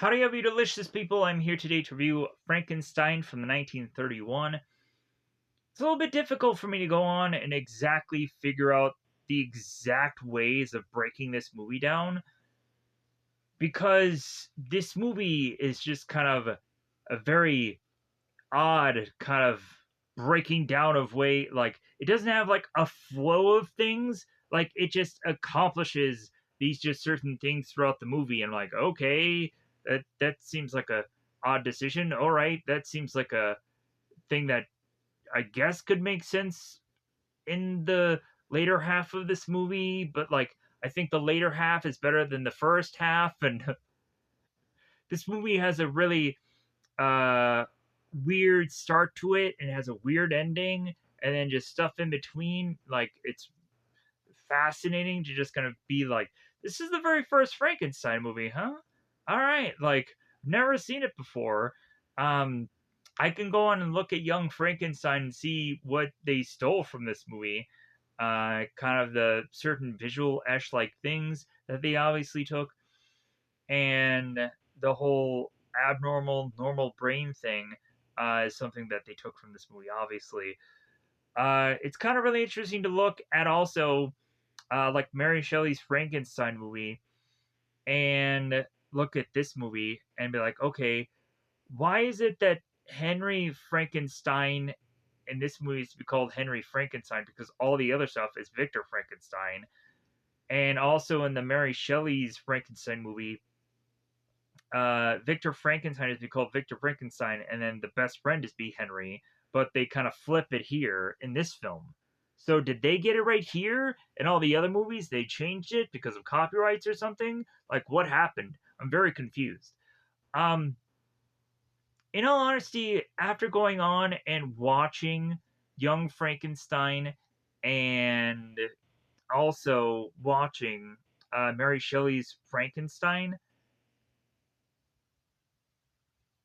Howdy, you delicious people. I'm here today to review Frankenstein from the 1931. It's a little bit difficult for me to go on and exactly figure out the exact ways of breaking this movie down because this movie is just kind of a very odd kind of breaking down of way. Like, it doesn't have like a flow of things, like, it just accomplishes these just certain things throughout the movie. And like, okay, that seems like a odd decision. All right, that seems like a thing that I guess could make sense in the later half of this movie, but like, I think the later half is better than the first half. And this movie has a really uh weird start to it, and it has a weird ending, and then just stuff in between. Like, it's fascinating to just kind of be like, this is the very first Frankenstein movie, huh? All right, like, never seen it before. um I can go on and look at Young Frankenstein and see what they stole from this movie, kind of the certain visual esh like things that they obviously took, and the whole abnormal normal brain thing is something that they took from this movie, obviously. It's kind of really interesting to look at also, like Mary Shelley's Frankenstein movie, and look at this movie and be like, okay, why is it that Henry Frankenstein in this movie is to be called Henry Frankenstein, because all the other stuff is Victor Frankenstein? And also in the Mary Shelley's Frankenstein movie, Victor Frankenstein is to be called Victor Frankenstein, and then the best friend is be Henry, but they kind of flip it here in this film. So did they get it right here? In all the other movies, they changed it because of copyrights or something? Like, what happened? I'm very confused. Um, in all honesty, after going on and watching Young Frankenstein and also watching Mary Shelley's Frankenstein,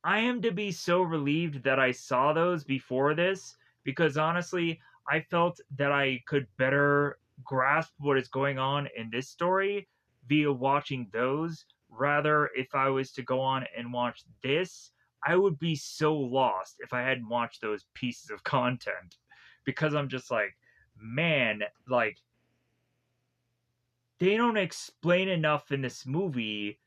I am to be so relieved that I saw those before this, because honestly, I felt that I could better grasp what is going on in this story via watching those. Rather, if I was to go on and watch this, I would be so lost if I hadn't watched those pieces of content, because I'm just like, man, like, they don't explain enough in this movie,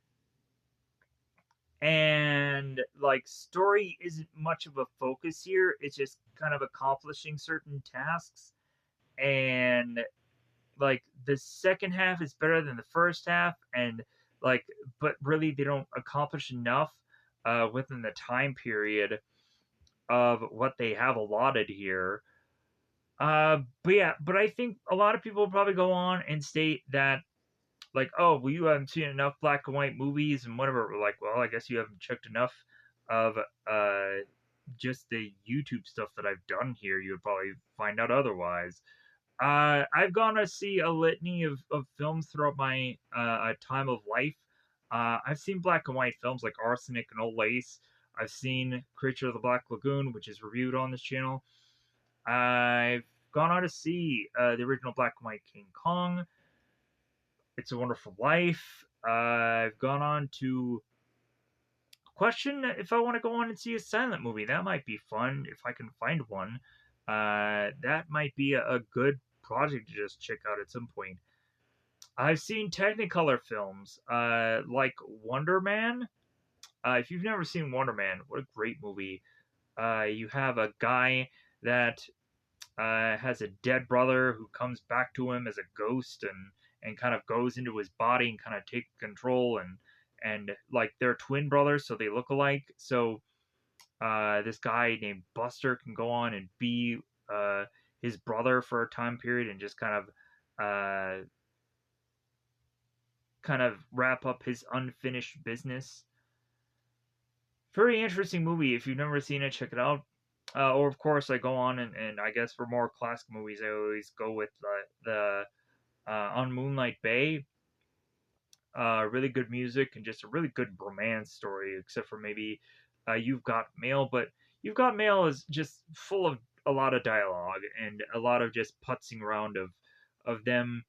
and like, story isn't much of a focus here. It's just kind of accomplishing certain tasks. And like, the second half is better than the first half, and like, but really they don't accomplish enough within the time period of what they have allotted here. But yeah, but I think a lot of people will probably go on and state that, like, oh, well, you haven't seen enough black and white movies and whatever. We're like, well, I guess you haven't checked enough of just the YouTube stuff that I've done here. You would probably find out otherwise. I've gone to see a litany of films throughout my time of life. I've seen black and white films like Arsenic and Old Lace. I've seen Creature of the Black Lagoon, which is reviewed on this channel. I've gone on to see the original black and white King Kong. It's a Wonderful Life. I've gone on to question if I want to go on and see a silent movie. That might be fun if I can find one. That might be a good project to just check out at some point. I've seen Technicolor films, like Wonder Man. If you've never seen Wonder Man, what a great movie! You have a guy that has a dead brother who comes back to him as a ghost, and kind of goes into his body and kind of take control, and like, they're twin brothers, so they look alike. So this guy named Buster can go on and be uh, his brother for a time period, and just kind of wrap up his unfinished business. Very interesting movie. If you've never seen it, check it out. Or of course, I go on and I guess for more classic movies, I always go with the On Moonlight Bay. Really good music and just a really good romance story, except for maybe You've Got Mail. But You've Got Mail is just full of a lot of dialogue and a lot of just putzing around of them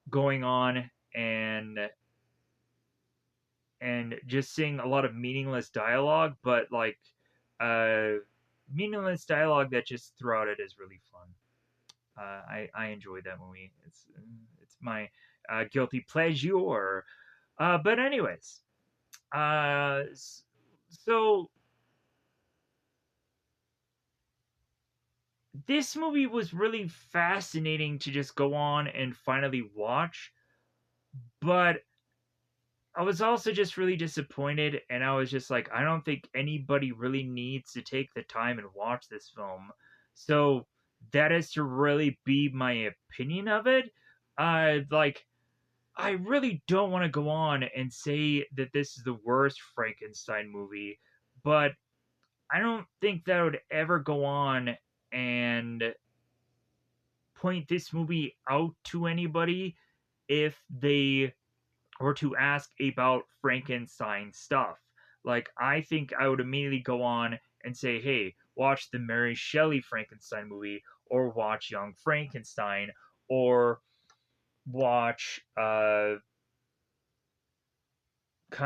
going on and and just seeing a lot of meaningless dialogue, but like uh, meaningless dialogue that just throughout it is really fun. I enjoyed that movie. It's my guilty pleasure. But anyways, uh, so this movie was really fascinating to just go on and finally watch, but I was also just really disappointed, and I was just like, I don't think anybody really needs to take the time and watch this film. So that is to really be my opinion of it. Like, I really don't want to go on and say that this is the worst Frankenstein movie, but I don't think that I would ever go on and point this movie out to anybody if they were to ask about Frankenstein stuff. Like, I think I would immediately go on and say, hey, watch the Mary Shelley Frankenstein movie, or watch Young Frankenstein, or watch kind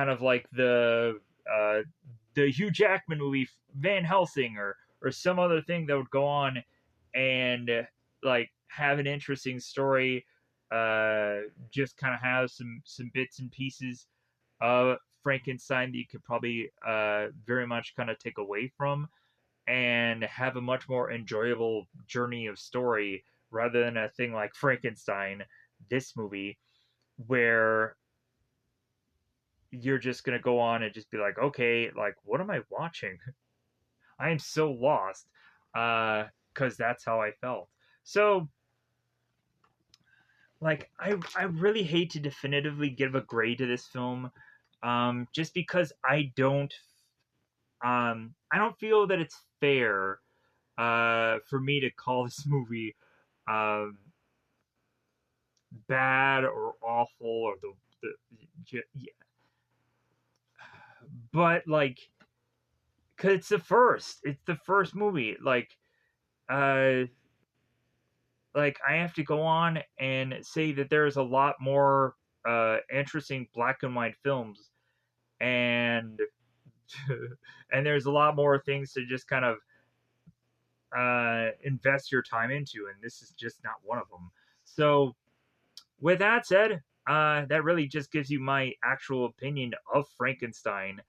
of like uh, the Hugh Jackman movie Van Helsing, or some other thing that would go on and like have an interesting story. Just kind of have some bits and pieces of Frankenstein that you could probably very much kind of take away from and have a much more enjoyable journey of story rather than a thing like Frankenstein, this movie, where you're just gonna go on and just be like, okay, like what am I watching? I am so lost, because that's how I felt. So, like, I really hate to definitively give a grade to this film, just because I don't feel that it's fair, for me to call this movie, um, bad or awful or yeah, but like, cause it's the first movie, uh like I have to go on and say that there's a lot more interesting black and white films, and and there's a lot more things to just kind of invest your time into, and this is just not one of them. So with that said, that really just gives you my actual opinion of Frankenstein.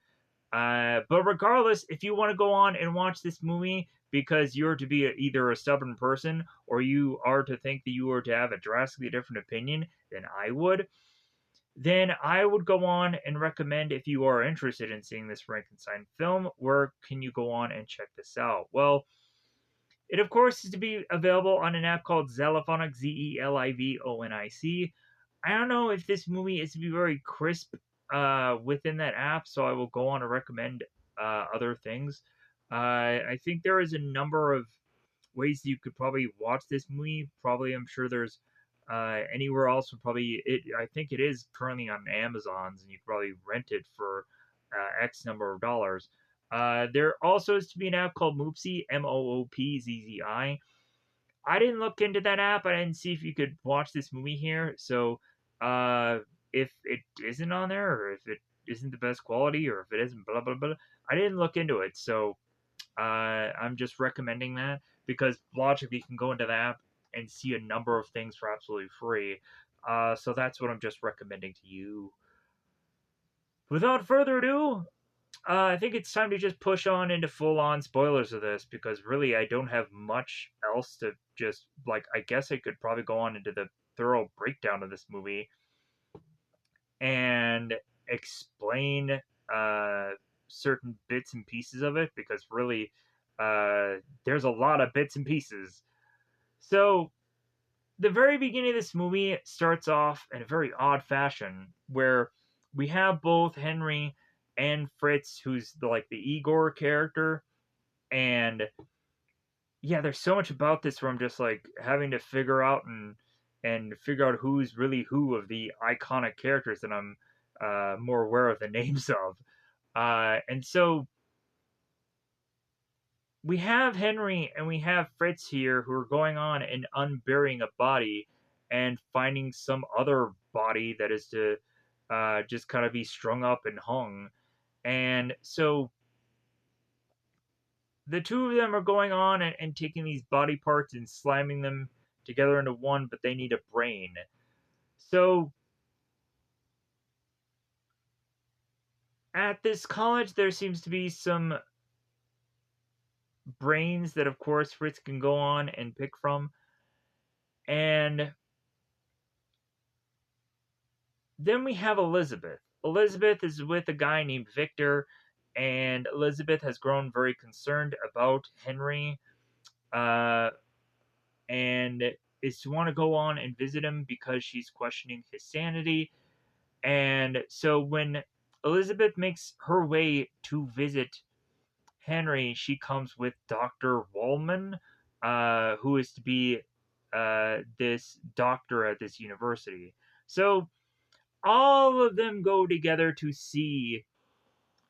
But regardless, if you want to go on and watch this movie because you're to be either a stubborn person or you are to think that you are to have a drastically different opinion than I would, then I would go on and recommend, if you are interested in seeing this Frankenstein film, where can you go on and check this out? Well, it of course is to be available on an app called Zelifonic, Zelivonic. I don't know if this movie is to be very crisp within that app, so I will go on to recommend other things. I think there is a number of ways that you could probably watch this movie. Probably, I'm sure there's anywhere else. Would probably it. I think it is currently on Amazon's, and you could probably rent it for X number of dollars. There also is to be an app called Moopzy, Moopzzi. I didn't look into that app. I didn't see if you could watch this movie here. So, if it isn't on there, or if it isn't the best quality, or if it isn't blah blah blah, I didn't look into it. So, I'm just recommending that because logically you can go into the app and see a number of things for absolutely free. So that's what I'm just recommending to you. Without further ado, I think it's time to just push on into full on spoilers of this because really I don't have much else to just like. I guess I could probably go on into the thorough breakdown of this movie and explain uh, certain bits and pieces of it because really there's a lot of bits and pieces. So the very beginning of this movie starts off in a very odd fashion where we have both Henry and Fritz, who's like the Igor character, and yeah, there's so much about this where I'm just like having to figure out and figure out who's really who of the iconic characters that I'm more aware of the names of. And so we have Henry and we have Fritz here who are going on and unburying a body and finding some other body that is to just kind of be strung up and hung. And so the two of them are going on and taking these body parts and slamming them together into one, but they need a brain. So at this college, there seems to be some brains that, of course, Fritz can go on and pick from. And then we have Elizabeth. Elizabeth is with a guy named Victor, and Elizabeth has grown very concerned about Henry, uh, and is to want to go on and visit him because she's questioning his sanity. And so when Elizabeth makes her way to visit Henry, she comes with Dr. Wallman, who is to be this doctor at this university. So all of them go together to see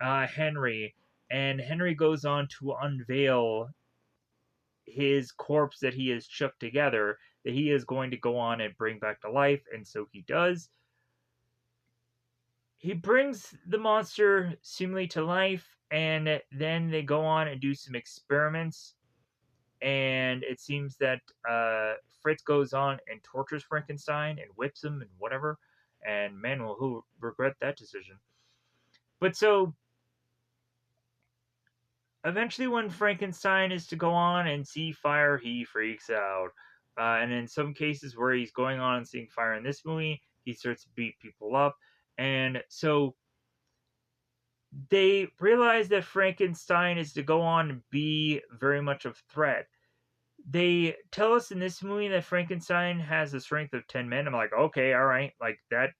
Henry, and Henry goes on to unveil his corpse that he has chucked together, that he is going to go on and bring back to life, and so he does. He brings the monster seemingly to life, and then they go on and do some experiments. And it seems that Fritz goes on and tortures Frankenstein and whips him and whatever. And man, will who regret that decision. But so eventually, when Frankenstein is to go on and see fire, he freaks out. And in some cases where he's going on and seeing fire in this movie, he starts to beat people up. And so they realize that Frankenstein is to go on and be very much of a threat. They tell us in this movie that Frankenstein has the strength of 10 men. I'm like, okay, all right. Like, that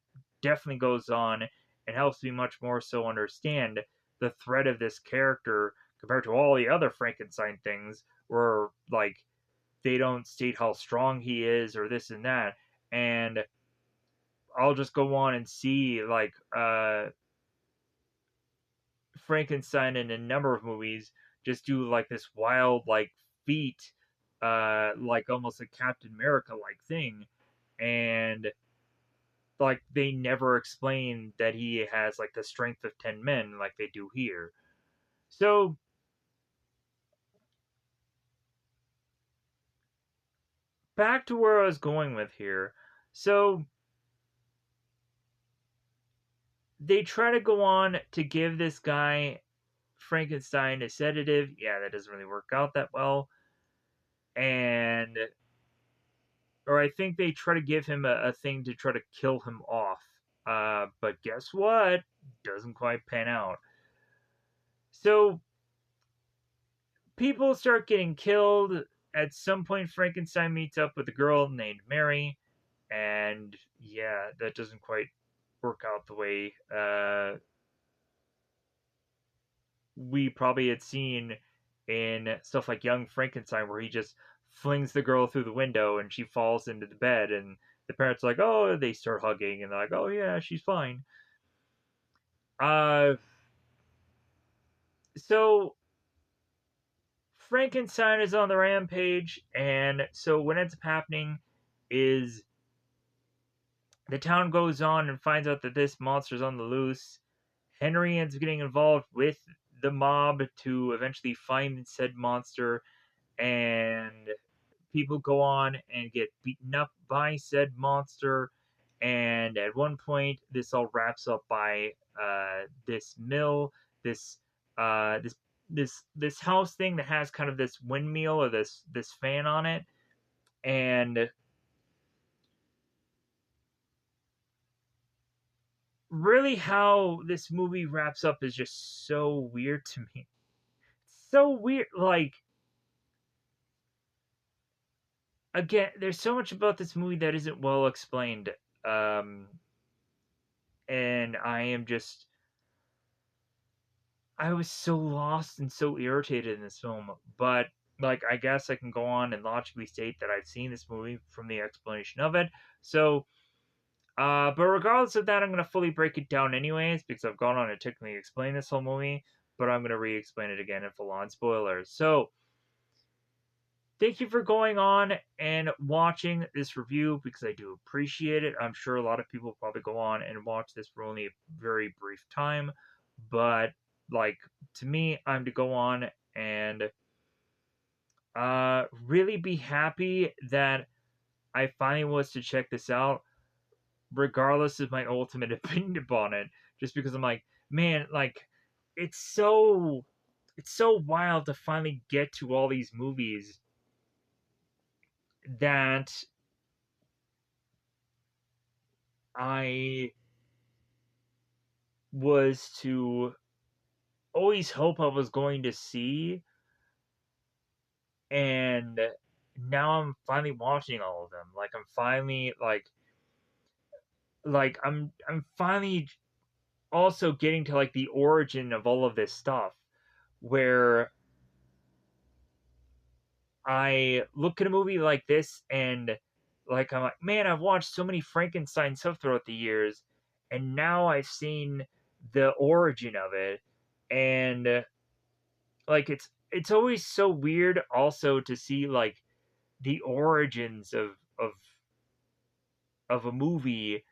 definitely goes on and helps me much more so understand the threat of this character compared to all the other Frankenstein things where, like, they don't state how strong he is or this and that. And I'll just go on and see, like, Frankenstein in a number of movies just do like this wild like feat, like almost a Captain America like thing, and like they never explain that he has like the strength of 10 men like they do here. So back to where I was going with here. So they try to go on to give this guy Frankenstein a sedative. Yeah, that doesn't really work out that well. And or I think they try to give him a thing to try to kill him off. But guess what? Doesn't quite pan out. So people start getting killed. At some point, Frankenstein meets up with a girl named Mary, and yeah, that doesn't quite work out the way we probably had seen in stuff like Young Frankenstein, where he just flings the girl through the window and she falls into the bed, and the parents are like, oh, they start hugging, and they're like, oh yeah, she's fine. Uh, so Frankenstein is on the rampage, and so what ends up happening is the town goes on and finds out that this monster's on the loose. Henry ends up getting involved with the mob to eventually find said monster, and people go on and get beaten up by said monster. And at one point, this all wraps up by this mill, this uh, this this house thing that has kind of this windmill or this fan on it, and really how this movie wraps up is just so weird to me. So weird, like again, there's so much about this movie that isn't well explained. Um, and I was so lost and so irritated in this film. But like, I guess I can go on and logically state that I've seen this movie from the explanation of it. So, but regardless of that, I'm gonna fully break it down anyways because I've gone on to technically explain this whole movie. But I'm gonna re-explain it again in full-on spoilers. So, thank you for going on and watching this review because I do appreciate it. I'm sure a lot of people probably go on and watch this for only a very brief time, but like to me, I'm to go on and really be happy that I finally was to check this out, regardless of my ultimate opinion upon it. Just because I'm like, man, like it's so it's so wild to finally get to all these movies that I was to always hope I was going to see, and now I'm finally watching all of them. Like I'm finally I'm finally also getting to like the origin of all of this stuff where I look at a movie like this and like I'm like, man, I've watched so many Frankenstein stuff throughout the years, and now I've seen the origin of it, and like it's always so weird also to see like the origins of a movie.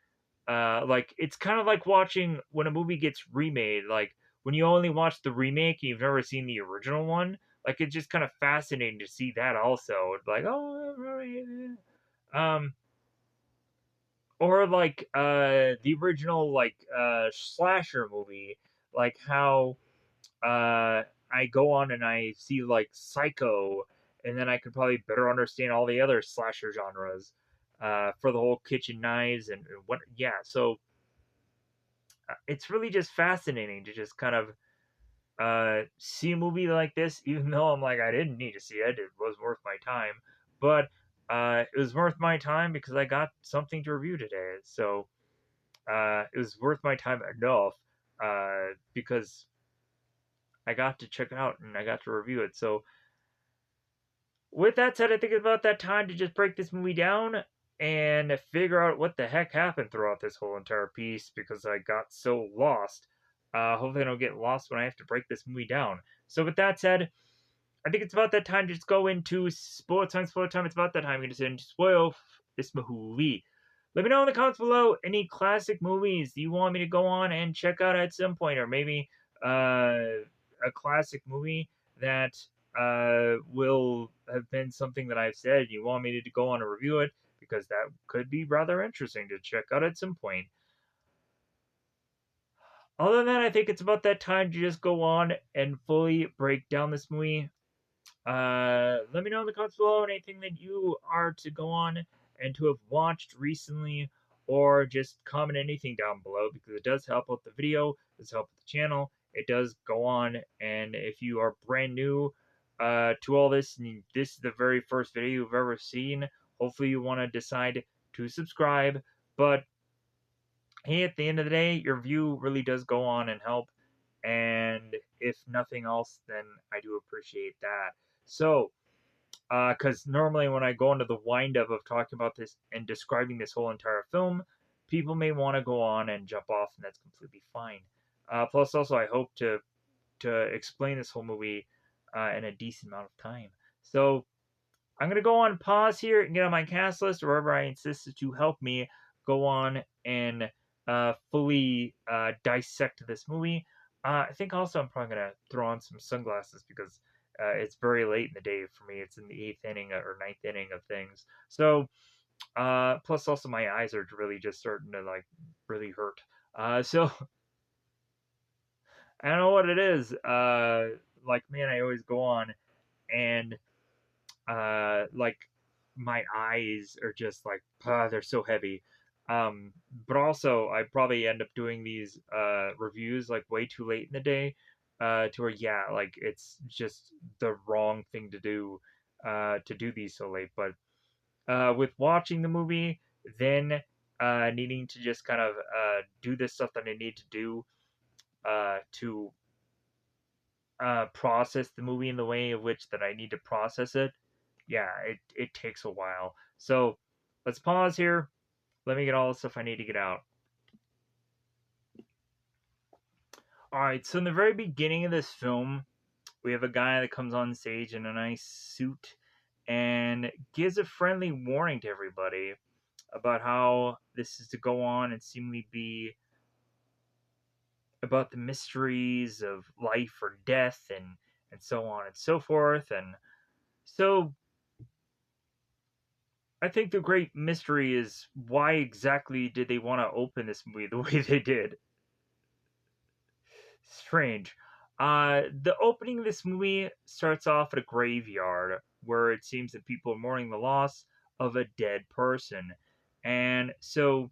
Like it's kind of like watching when a movie gets remade, like when you only watch the remake and you've never seen the original one. Like it's just kind of fascinating to see that also. It's like, oh, um or like the original like slasher movie, like how I go on and I see like Psycho, and then I could probably better understand all the other slasher genres for the whole kitchen knives and what. Yeah, so it's really just fascinating to just kind of see a movie like this, even though I'm like I didn't need to see it. It was worth my time, but it was worth my time because I got something to review today. So it was worth my time enough because I got to check it out and I got to review it. So with that said, I think it's about that time to just break this movie down and figure out what the heck happened throughout this whole entire piece because I got so lost. Hopefully, I don't get lost when I have to break this movie down. So, with that said, I think it's about that time to just go into spoiler time. Spoiler time. It's about that time. We're going to spoil this movie. Let me know in the comments below any classic movies you want me to go on and check out at some point, or maybe a classic movie that will have been something that I've said you want me to go on and review it because that could be rather interesting to check out at some point. Other than that, I think it's about that time to just go on and fully break down this movie. Let me know in the comments below anything that you are to go on and to have watched recently, or just comment anything down below because it does help out the video, it does help the channel. It does go on, and if you are brand new to all this, and this is the very first video you've ever seen, hopefully you want to decide to subscribe. But hey, at the end of the day, your view really does go on and help. And if nothing else, then I do appreciate that. So, because normally when I go into the wind up of talking about this and describing this whole entire film, people may want to go on and jump off, and that's completely fine. Plus, also, I hope to explain this whole movie in a decent amount of time. So, I'm going to go on pause here and get on my cast list, or wherever I insist to help me go on and fully dissect this movie. I think also I'm probably going to throw on some sunglasses because it's very late in the day for me. It's in the eighth inning or ninth inning of things. So, plus also my eyes are really just starting to like really hurt. So I don't know what it is. Like, man, I always go on and like my eyes are just like they're so heavy. But also I probably end up doing these reviews like way too late in the day, to where yeah, like it's just the wrong thing to do these so late. But with watching the movie, then needing to just kind of do this stuff that I need to do to process the movie in the way of which that I need to process it, yeah, it takes a while. So let's pause here. Let me get all the stuff I need to get out. All right, so in the very beginning of this film, we have a guy that comes on stage in a nice suit, and gives a friendly warning to everybody about how this is to go on and seemingly be about the mysteries of life or death and so on and so forth. And so I think the great mystery is why exactly did they want to open this movie the way they did? Strange. The opening of this movie starts off at a graveyard where it seems that people are mourning the loss of a dead person. And so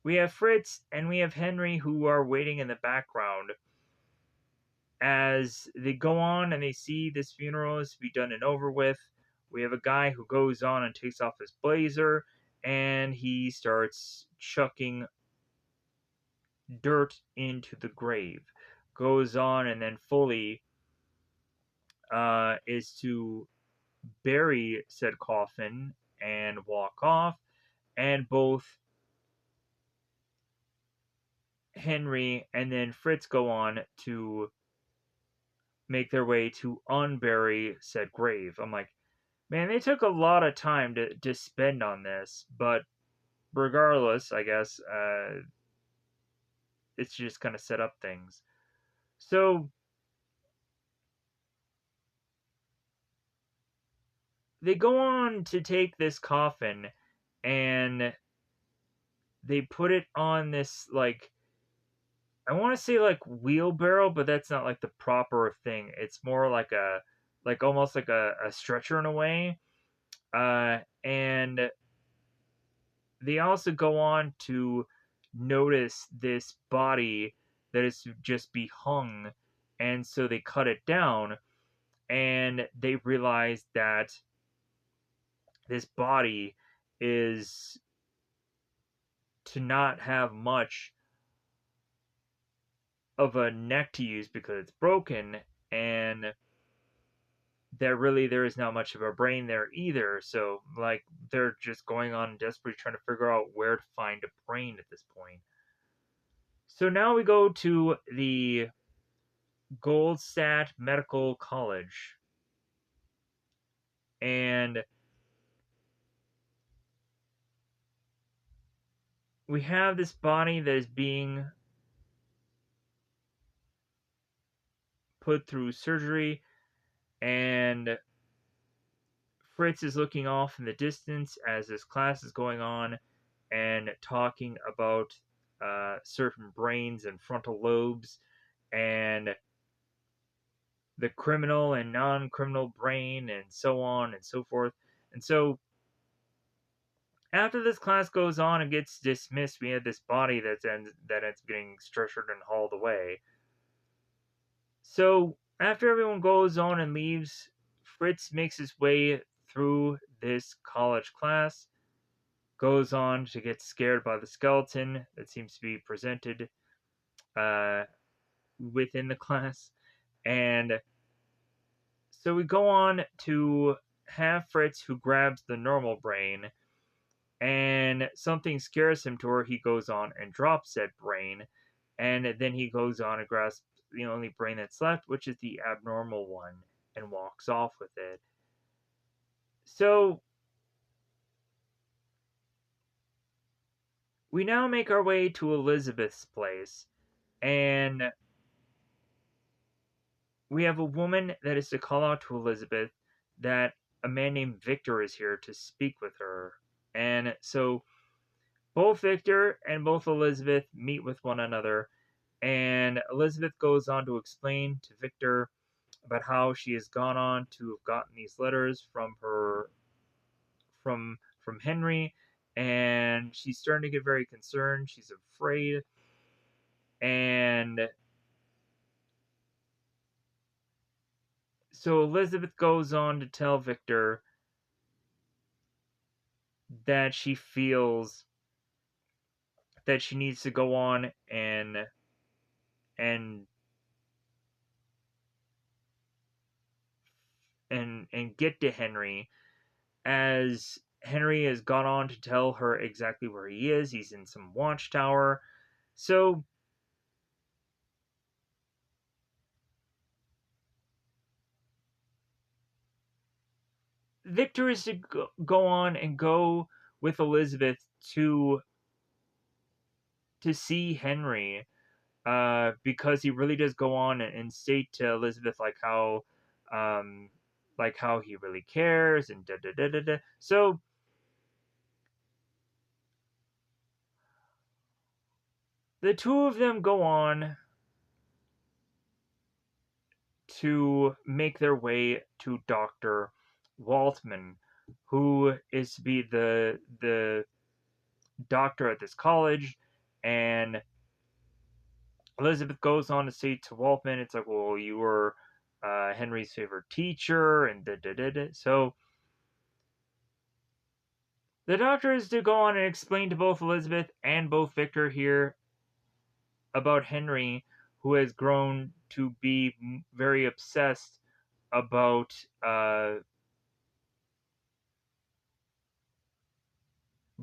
we have Fritz and we have Henry who are waiting in the background as they go on and they see this funeral is to be done and over with. We have a guy who goes on and takes off his blazer and he starts chucking dirt into the grave. Goes on and then fully is to bury said coffin and walk off. And both Henry and then Fritz go on to make their way to unbury said grave. I'm like, man, they took a lot of time to spend on this, but regardless, I guess it's just kind of set up things. So they go on to take this coffin and they put it on this like I want to say like wheelbarrow, but that's not like the proper thing. It's more like a like almost like a stretcher in a way. And they also go on to notice this body that is to just be hung, and so they cut it down and they realize that this body is to not have much of a neck to use because it's broken, and that really there is not much of a brain there either. So like they're just going on desperately trying to figure out where to find a brain at this point. So now we go to the Goldstadt Medical College, and we have this body that is being put through surgery, and Fritz is looking off in the distance as this class is going on and talking about certain brains and frontal lobes and the criminal and non-criminal brain and so on and so forth. And so after this class goes on and gets dismissed, we have this body that ends up getting stretchered and hauled away. So after everyone goes on and leaves, Fritz makes his way through this college class, goes on to get scared by the skeleton that seems to be presented uh, within the class. And so we go on to have Fritz who grabs the normal brain, and something scares him to where he goes on and drops that brain, and then he goes on and grasps the only brain that's left, which is the abnormal one, and walks off with it. So we now make our way to Elizabeth's place, and we have a woman that is to call out to Elizabeth that a man named Victor is here to speak with her. And so both Victor and both Elizabeth meet with one another, and Elizabeth goes on to explain to Victor about how she has gone on to have gotten these letters from her from Henry, and she's starting to get very concerned. She's afraid, and so Elizabeth goes on to tell Victor that she feels that she needs to go on and and get to Henry, as Henry has gone on to tell her exactly where he is. He's in some watchtower. So Victor is to go on and go with Elizabeth to see Henry, because he really does go on and state to Elizabeth um, like how he really cares and da da da da da. So the two of them go on to make their way to Doctor Waltman, who is to be the doctor at this college, and Elizabeth goes on to say to Waltman, it's like, well, you were Henry's favorite teacher, and da da da da. So the doctor is to go on and explain to both Elizabeth and both Victor here about Henry, who has grown to be very obsessed about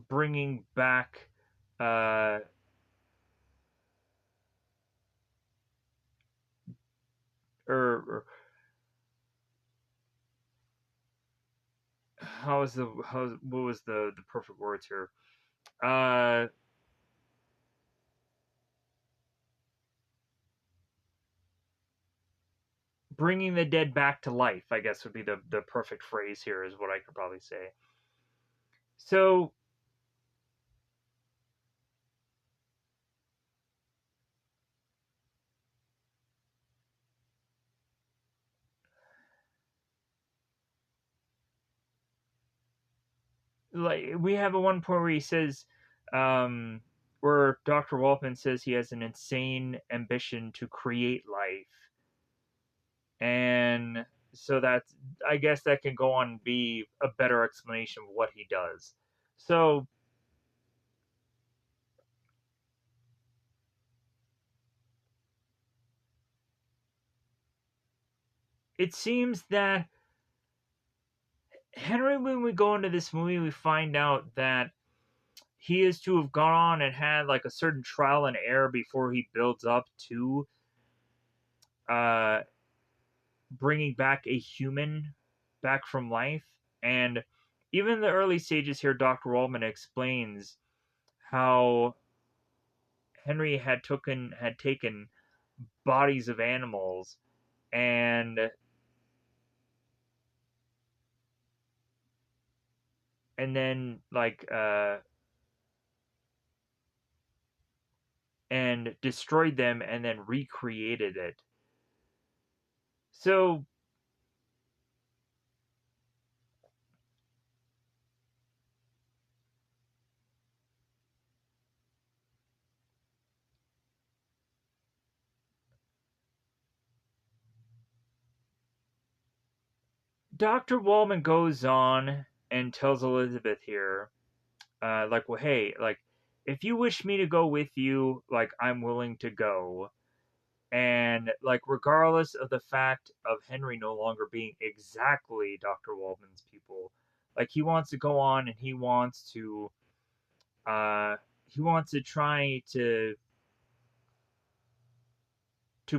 bringing back uh, or what was the perfect words here? Uh, Bringing the dead back to life, I guess would be the perfect phrase here, is what I could probably say. So like we have a one point where he says, where Dr. Waltman says he has an insane ambition to create life, and so that's, I guess that can go on and be a better explanation of what he does. So it seems that Henry, when we go into this movie, we find out that he is to have gone on and had like a certain trial and error before he builds up to uh, bringing back a human back from life. And even in the early stages here, Dr. Waldman explains how Henry had taken bodies of animals and then and destroyed them and then recreated it. So Dr. Wallman goes on and tells Elizabeth here, like, well, hey, like, if you wish me to go with you, like, I'm willing to go. And, like, regardless of the fact of Henry no longer being exactly Dr. Wallman's people, like, he wants to go on and uh, he wants to try to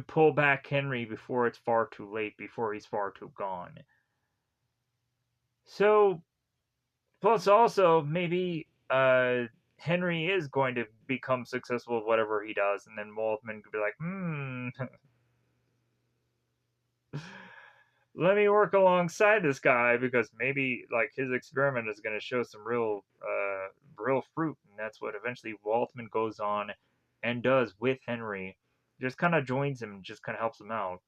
pull back Henry before it's far too late, before he's far too gone. So, plus also, maybe Henry is going to become successful at whatever he does, and then Waldman could be like, let me work alongside this guy because maybe like his experiment is going to show some real fruit, and that's what eventually Waldman goes on and does with Henry. Just kind of joins him and just kind of helps him out.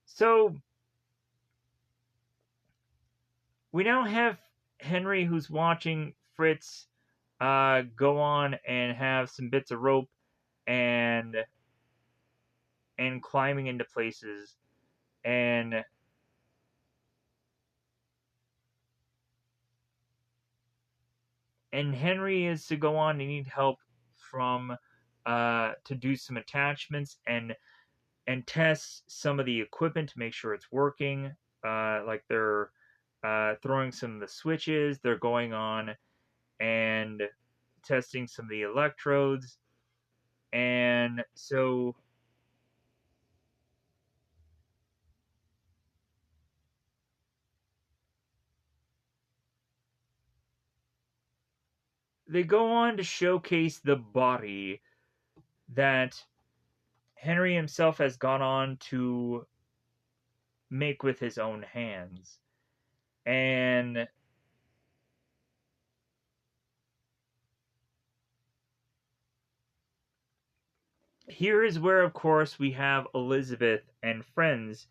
So we now have Henry who's watching Fritz go on and have some bits of rope and climbing into places, and Henry is to go on and need help from to do some attachments and test some of the equipment to make sure it's working. Like they're throwing some of the switches, they're going on and testing some of the electrodes, and so they go on to showcase the body that Henry himself has gone on to make with his own hands. And here is where, of course, we have Elizabeth and friends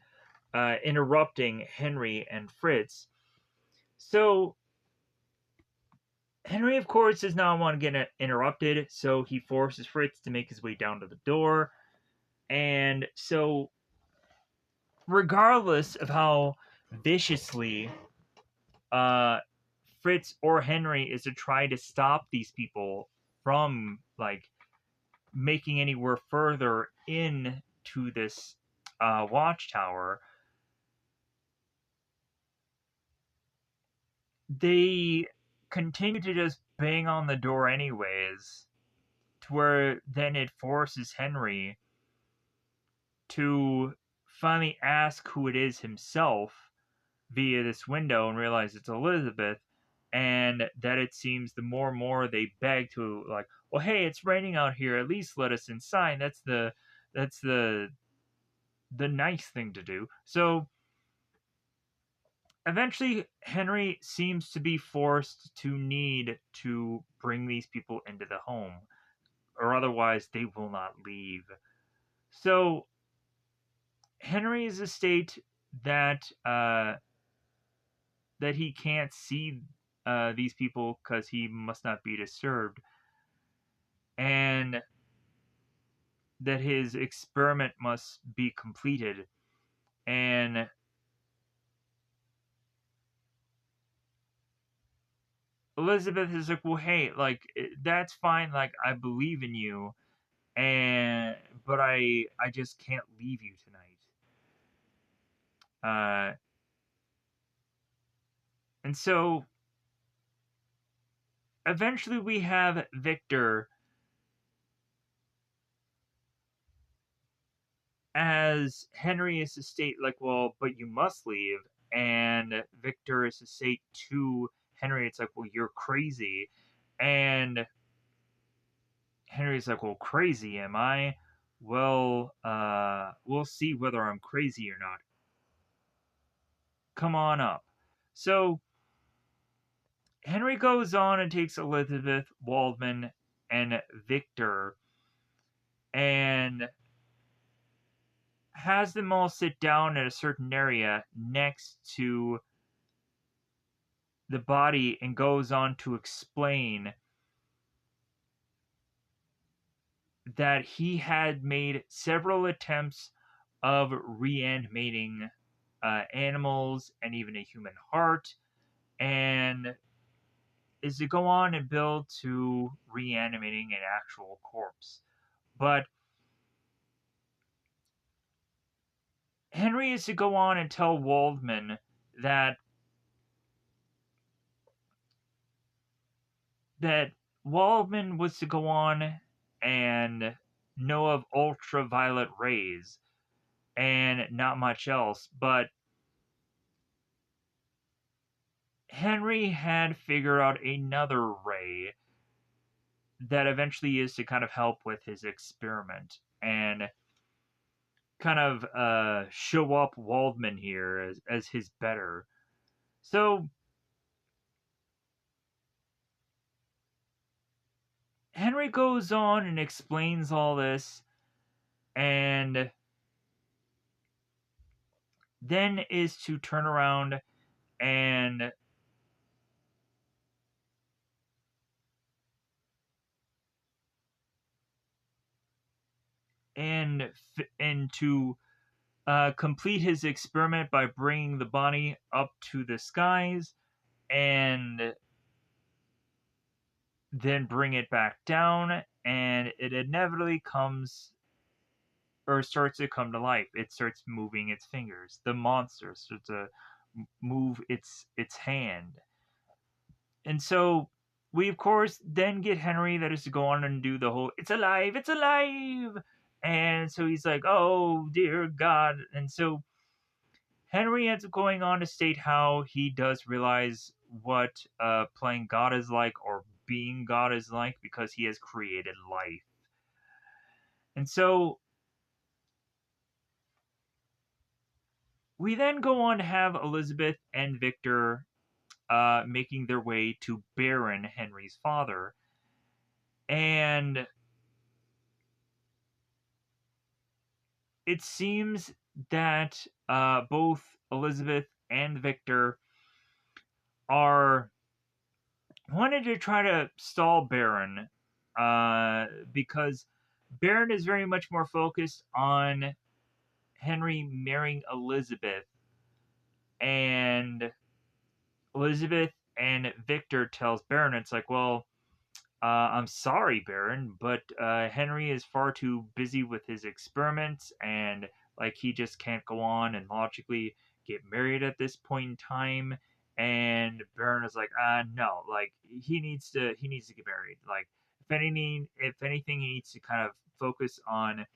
interrupting Henry and Fritz. So Henry, of course, does not want to get interrupted, so he forces Fritz to make his way down to the door. And so, regardless of how viciously Fritz or Henry is to try to stop these people from like making anywhere further into this watchtower, they continue to just bang on the door anyways, to where then it forces Henry to finally ask who it is himself via this window and realize it's Elizabeth, and that it seems the more and more they beg to, like, well, hey, it's raining out here, at least let us inside. That's the nice thing to do. So eventually Henry seems to be forced to need to bring these people into the home, or otherwise they will not leave. So Henry is a state that that he can't see these people because he must not be disturbed, and that his experiment must be completed. And Elizabeth is like, well, hey, like that's fine. Like I believe in you, and but I just can't leave you tonight. And so eventually we have Victor as Henry is to state, like, well, but you must leave. And Victor is to say to Henry, it's like, well, you're crazy. And Henry's like, well, crazy, am I? Well, we'll see whether I'm crazy or not. Come on up. So Henry goes on and takes Elizabeth, Waldman, and Victor and has them all sit down at a certain area next to the body and goes on to explain that he had made several attempts of reanimating animals and even a human heart, and is to go on and build to reanimating an actual corpse. But Henry is to go on and tell Waldman that that Waldman was to go on and know of ultraviolet rays and not much else, but Henry had figured out another ray that eventually is to kind of help with his experiment and kind of show up Waldman here as his better. So Henry goes on and explains all this, and then is to turn around and and to complete his experiment by bringing the body up to the skies and then bring it back down, and it inevitably comes or starts to come to life. It starts moving its fingers. The monster starts to move its hand. And so we of course then get Henry that is to go on and do the whole it's alive, it's alive. And so he's like, oh dear God. And so Henry ends up going on to state how he does realize what playing God is like, or being God is like because he has created life. And so we then go on to have Elizabeth and Victor making their way to Baron, Henry's father. And it seems that both Elizabeth and Victor are wanted to try to stall Baron because Baron is very much more focused on Henry marrying Elizabeth, and Elizabeth and Victor tells Baron, it's like, well, I'm sorry, Baron, but Henry is far too busy with his experiments, and like he just can't go on and logically get married at this point in time. And Baron is like, no, like he needs to get married. Like if anything, he needs to kind of focus on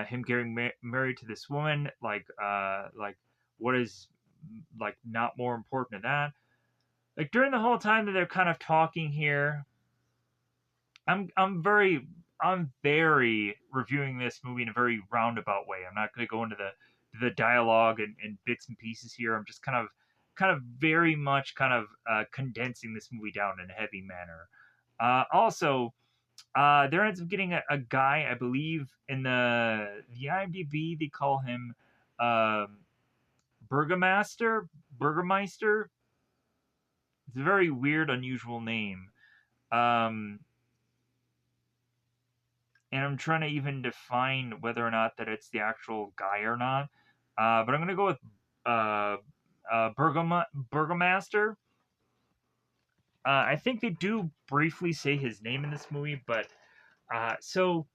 him getting married to this woman. Like what is like not more important than that? Like during the whole time that they're kind of talking here, I'm very reviewing this movie in a very roundabout way. I'm not going to go into the dialogue and bits and pieces here. I'm just kind of very much kind of condensing this movie down in a heavy manner. Also, there ends up getting a guy, I believe, in the IMDb they call him um, Burgermeister. It's a very weird, unusual name. Um, and I'm trying to even define whether or not that it's the actual guy or not. But I'm gonna go with uh, Burgomaster. I think they do briefly say his name in this movie, but so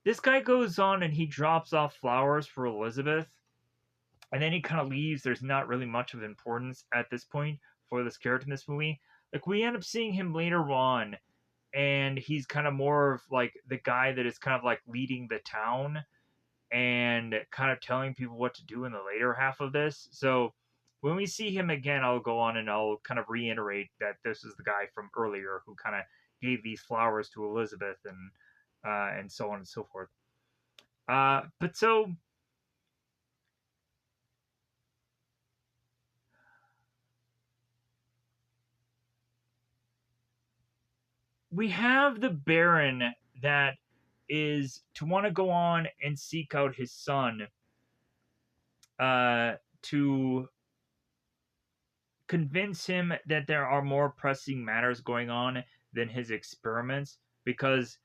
this guy goes on and he drops off flowers for Elizabeth, and then he kind of leaves. There's not really much of importance at this point for this character in this movie. Like we end up seeing him later on, and he's kind of more of like the guy that is kind of like leading the town and kind of telling people what to do in the later half of this. So when we see him again, I'll go on and I'll kind of reiterate that this is the guy from earlier who kind of gave these flowers to Elizabeth and so on and so forth. But so we have the Baron that is to want to go on and seek out his son to convince him that there are more pressing matters going on than his experiments because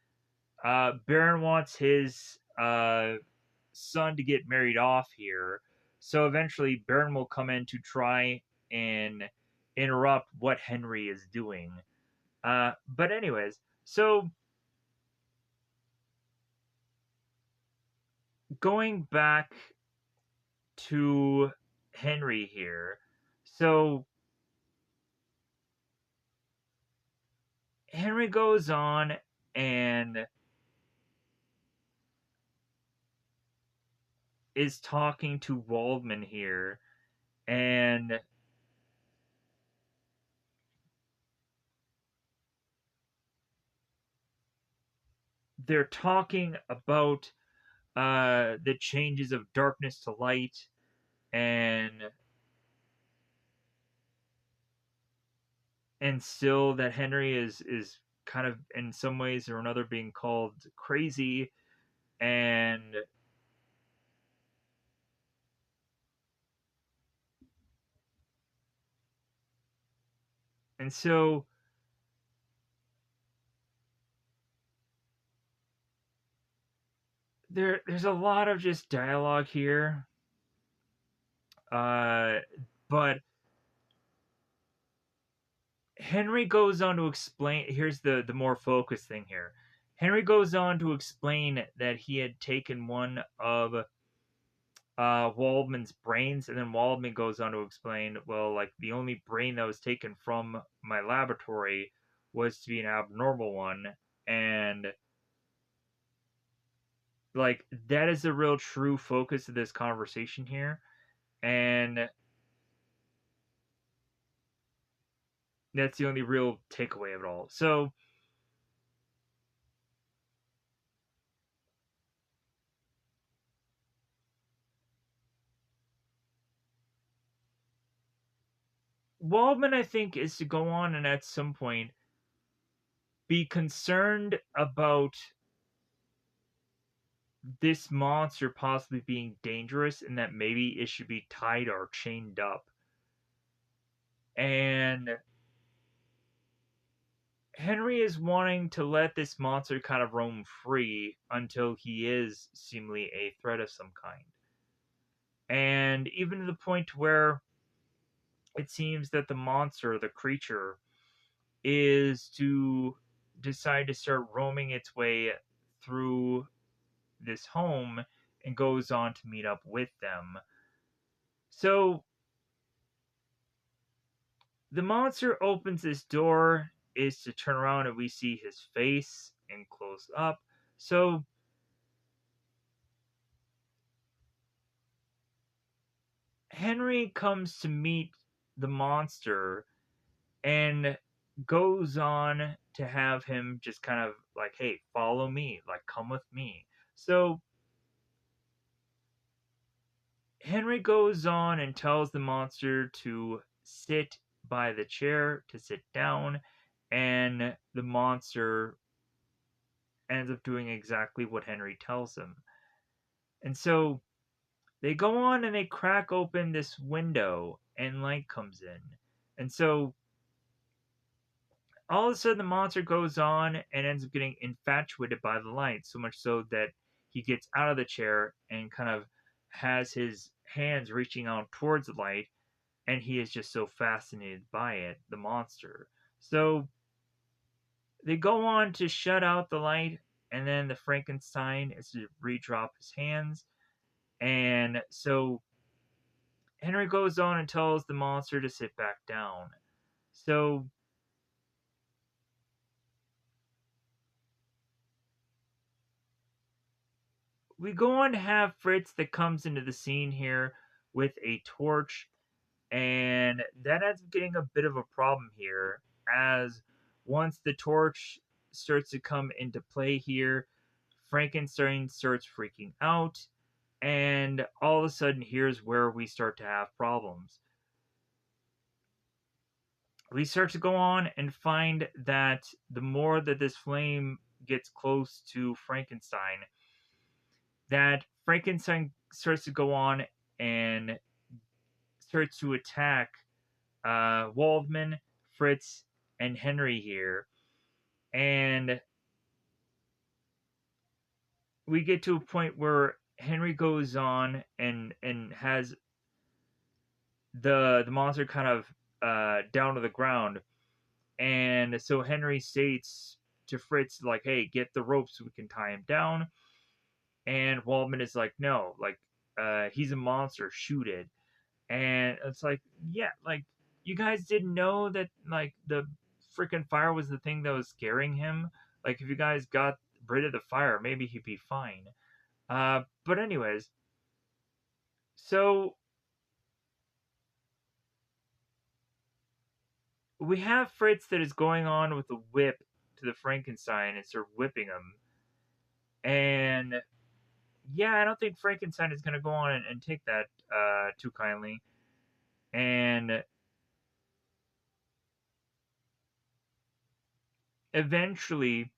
Baron wants his son to get married off here. So eventually, Baron will come in to try and interrupt what Henry is doing. But, anyways, so going back to Henry here. So Henry goes on and is talking to Waldman here, and they're talking about the changes of darkness to light, and still that Henry is kind of in some ways or another being called crazy, and so there's a lot of just dialogue here, uh, but Henry goes on to explain. Here's the more focused thing here. Henry goes on to explain that he had taken one of Waldman's brains, and then Waldman goes on to explain, well, like the only brain that was taken from my laboratory was to be an abnormal one, and like that is the real true focus of this conversation here, and That's the only real takeaway of it all. So Waldman, I think, is to go on and at some point be concerned about this monster possibly being dangerous and that maybe it should be tied or chained up. And Henry is wanting to let this monster kind of roam free until he is seemingly a threat of some kind. And even to the point where it seems that the monster, the creature, is to decide to start roaming its way through this home and goes on to meet up with them. So the monster opens this door, is to turn around and we see his face and close up. So Henry comes to meet the monster and goes on to have him just kind of like, hey, follow me, like, come with me. So Henry goes on and tells the monster to sit by the chair, to sit down, and the monster ends up doing exactly what Henry tells him. And so they go on and they crack open this window, and light comes in. And so all of a sudden, the monster goes on and ends up getting infatuated by the light, so much so that he gets out of the chair and kind of has his hands reaching out towards the light, and he is just so fascinated by it, the monster. So they go on to shut out the light, and then the Frankenstein is to redrop his hands. And so Henry goes on and tells the monster to sit back down. So we go on to have Fritz that comes into the scene here with a torch, and that ends up getting a bit of a problem here, as once the torch starts to come into play here, Frankenstein starts freaking out, and all of a sudden, here's where we start to have problems. We start to go on and find that the more that this flame gets close to Frankenstein, that Frankenstein starts to go on and starts to attack Waldman, Fritz, and Henry here. And we get to a point where Henry goes on and has the monster kind of down to the ground. And so Henry states to Fritz, like, hey, get the rope so we can tie him down. And Waldman is like, no, like, he's a monster, shoot it. And it's like, yeah, like, you guys didn't know that, like, the freaking fire was the thing that was scaring him. Like, if you guys got rid of the fire, maybe he'd be fine. But anyways, so we have Fritz that is going on with the whip to the Frankenstein and start whipping him. And yeah, I don't think Frankenstein is going to go on and take that too kindly. And eventually,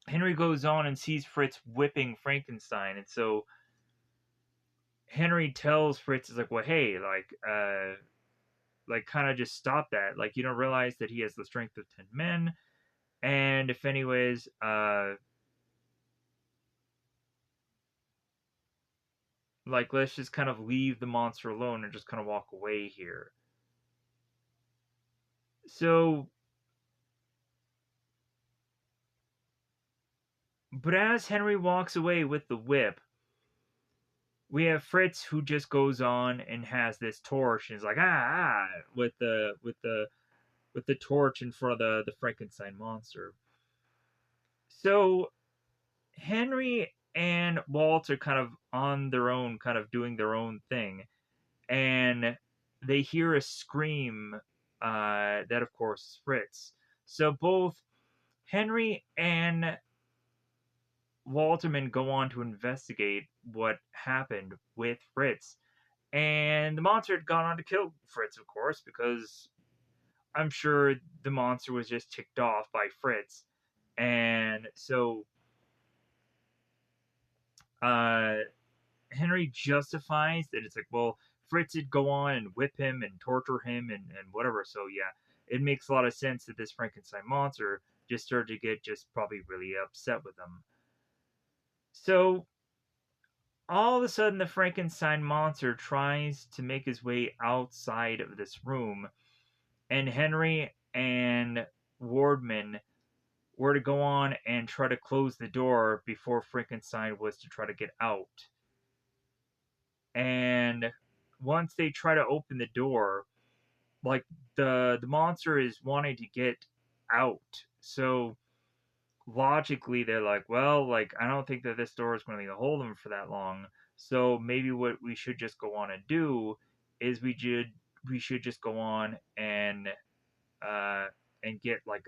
Henry goes on and sees Fritz whipping Frankenstein. And so Henry tells Fritz, is like, well, hey, like kind of just stop that. Like, you don't realize that he has the strength of 10 men. And if anyways, like, let's just kind of leave the monster alone and just kind of walk away here. So, but as Henry walks away with the whip, we have Fritz who just goes on and has this torch and is like, with the torch in front of the Frankenstein monster. So Henry and Walt are kind of on their own, kind of doing their own thing, and they hear a scream That of course is Fritz. So both Henry and Walterman go on to investigate what happened with Fritz. And the monster had gone on to kill Fritz, of course, because I'm sure the monster was just ticked off by Fritz. And so uh, Henry justifies that it's like, well, Fritz would go on and whip him and torture him and whatever. So, yeah, it makes a lot of sense that this Frankenstein monster just started to get just probably really upset with him. So, all of a sudden, the Frankenstein monster tries to make his way outside of this room, and Henry and Wardman were to go on and try to close the door before Frankenstein was to try to get out. And once they try to open the door, like the monster is wanting to get out. So logically they're like, well, like I don't think that this door is going to hold him for that long. So maybe what we should just go on and do is we should just go on uh and get like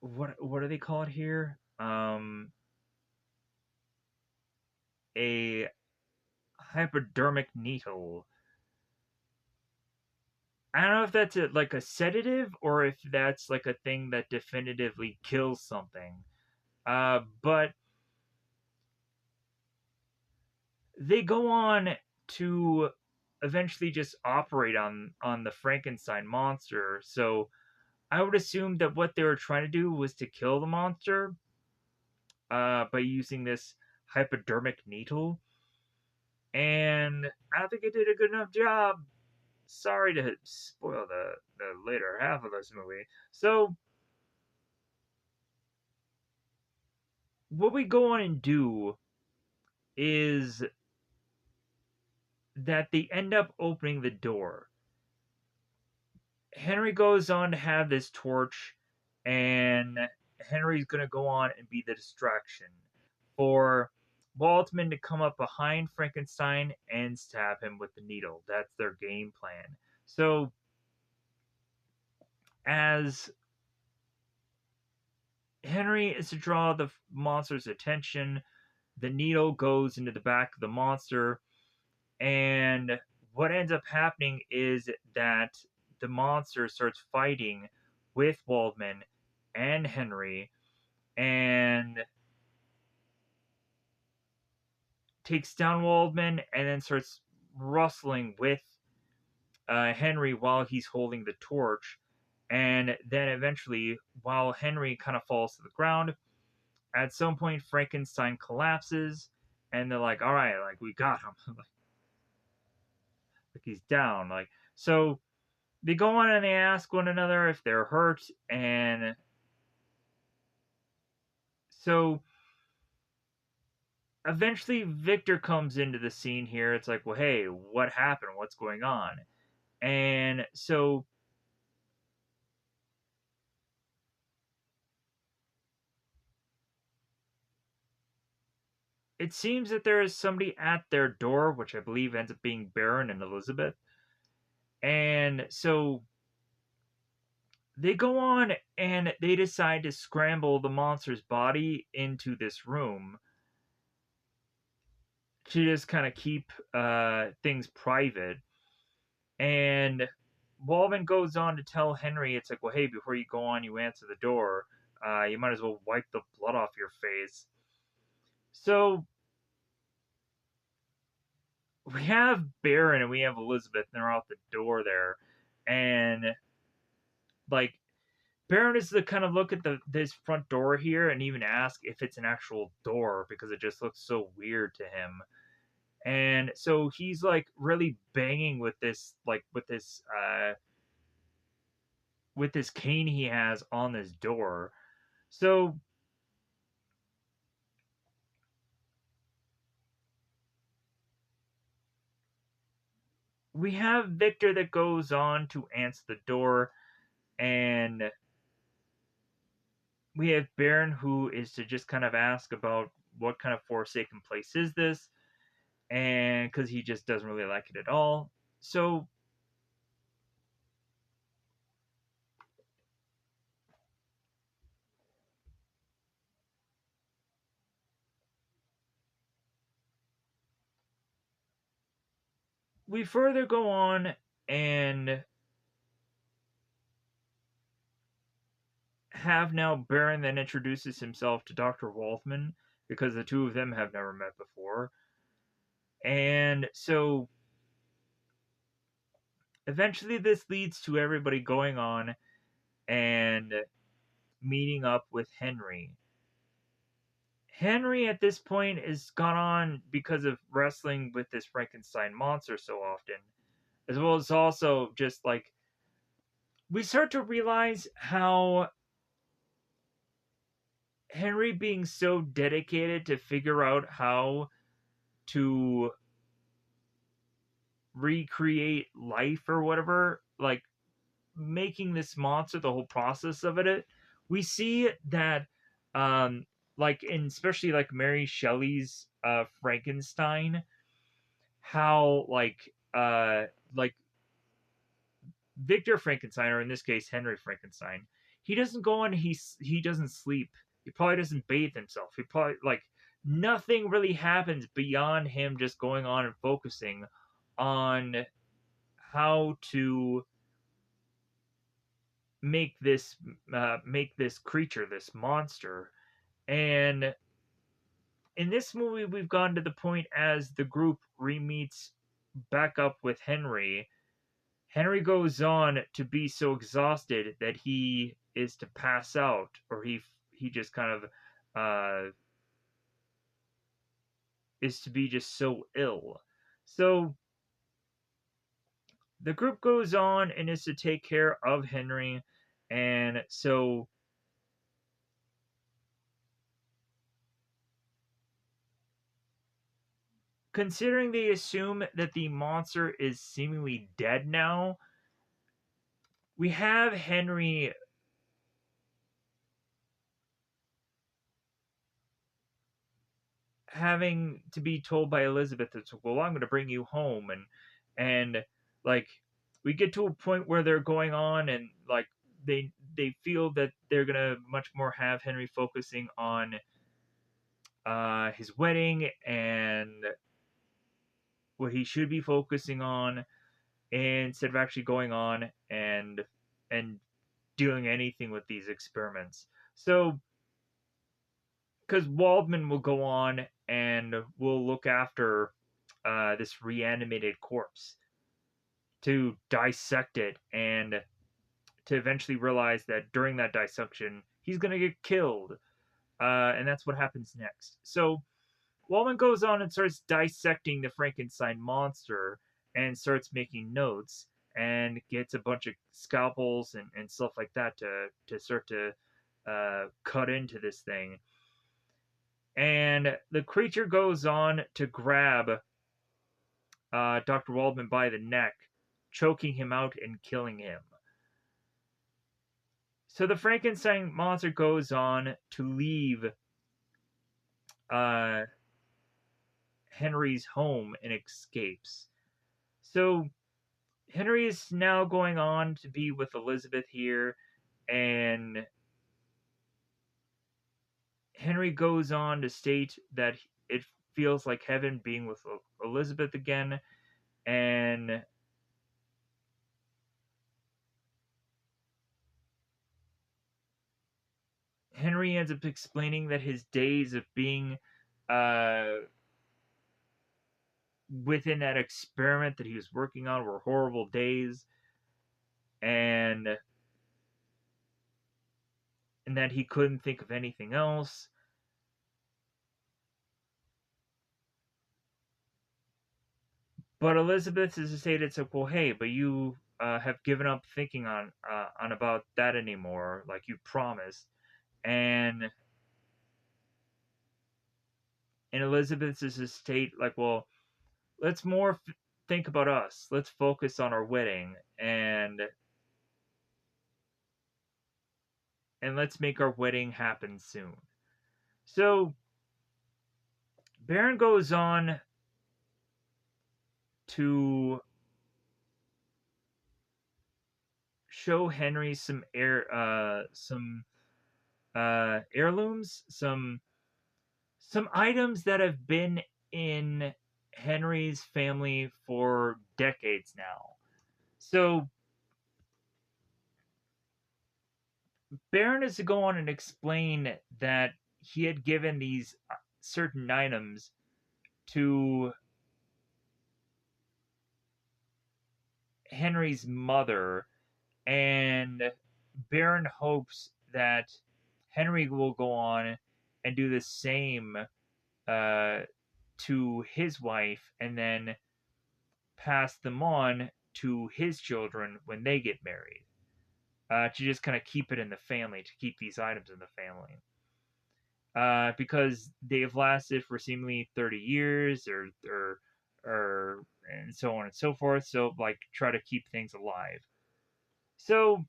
what do they call it here? A hypodermic needle. I don't know if that's like a sedative or if that's like a thing that definitively kills something. But they go on to eventually just operate on the Frankenstein monster. So I would assume that what they were trying to do was to kill the monster by using this hypodermic needle. And I don't think it did a good enough job. Sorry to spoil the later half of this movie. So what we go on and do is that they end up opening the door. Henry goes on to have this torch, and Henry's going to go on and be the distraction for Waldman to come up behind Frankenstein and stab him with the needle. That's their game plan. So, as Henry is to draw the monster's attention, the needle goes into the back of the monster, and what ends up happening is that the monster starts fighting with Waldman and Henry and takes down Waldman and then starts rustling with Henry while he's holding the torch. And then eventually, while Henry kind of falls to the ground, at some point Frankenstein collapses and they're like, all right, like we got him. Like he's down. Like so they go on and they ask one another if they're hurt, and so eventually Victor comes into the scene here. It's like, well, hey, what happened? What's going on? And so it seems that there is somebody at their door, which I believe ends up being Baron and Elizabeth. And so they go on and they decide to scramble the monster's body into this room to just kind of keep things private. And Waldman goes on to tell Henry, it's like, well, hey, before you go on, you answer the door. You might as well wipe the blood off your face. So we have Baron and we have Elizabeth, and they're out the door there. And, like, Baron is to kind of look at this front door here and even ask if it's an actual door because it just looks so weird to him. And so he's like really banging with this cane he has on this door. So we have Victor that goes on to answer the door, and we have Baron who is to just kind of ask about what kind of forsaken place is this, and because he just doesn't really like it at all. So we further go on and have now Baron then introduces himself to Dr. Waldman because the two of them have never met before. And so eventually this leads to everybody going on and meeting up with Henry. Henry at this point is gone on because of wrestling with this Frankenstein monster so often, as well as also just like we start to realize how Henry being so dedicated to figure out how to recreate life or whatever, like making this monster, the whole process of it, we see that like in especially like Mary Shelley's Frankenstein, how like Victor Frankenstein, or in this case Henry Frankenstein, he doesn't go on, he doesn't sleep, he probably doesn't bathe himself, he probably like nothing really happens beyond him just going on and focusing on how to make this creature, this monster. And in this movie, we've gone to the point as the group re-meets back up with Henry. Henry goes on to be so exhausted that he is to pass out, or he just kind of is to be just so ill. So the group goes on and is to take care of Henry, and so considering they assume that the monster is seemingly dead now, we have Henry having to be told by Elizabeth that, well, I'm going to bring you home, and like we get to a point where they're going on and like they feel that they're gonna much more have Henry focusing on his wedding and what he should be focusing on instead of actually going on and doing anything with these experiments. So, because Waldman will go on and will look after this reanimated corpse to dissect it and to eventually realize that during that dissection, he's going to get killed. And that's what happens next. So, Waldman goes on and starts dissecting the Frankenstein monster and starts making notes and gets a bunch of scalpels and stuff like that to start to cut into this thing. And the creature goes on to grab Dr. Waldman by the neck, choking him out and killing him. So the Frankenstein monster goes on to leave uh, Henry's home and escapes. So Henry is now going on to be with Elizabeth here, and Henry goes on to state that it feels like heaven being with Elizabeth again, and Henry ends up explaining that his days of being uh, within that experiment that he was working on were horrible days, and that he couldn't think of anything else. But Elizabeth is stated, it's like, well, hey, but you have given up thinking on about that anymore, like you promised. And in Elizabeth's state, like, well, let's more think about us. Let's focus on our wedding and let's make our wedding happen soon. So Baron goes on to show Henry some heirlooms, some items that have been in Henry's family for decades now. So Baron is to go on and explain that he had given these certain items to Henry's mother, and Baron hopes that Henry will go on and do the same uh, to his wife, and then pass them on to his children when they get married. To just kind of keep it in the family, to keep these items in the family. Because they've lasted for seemingly 30 years or and so on and so forth. So like try to keep things alive. So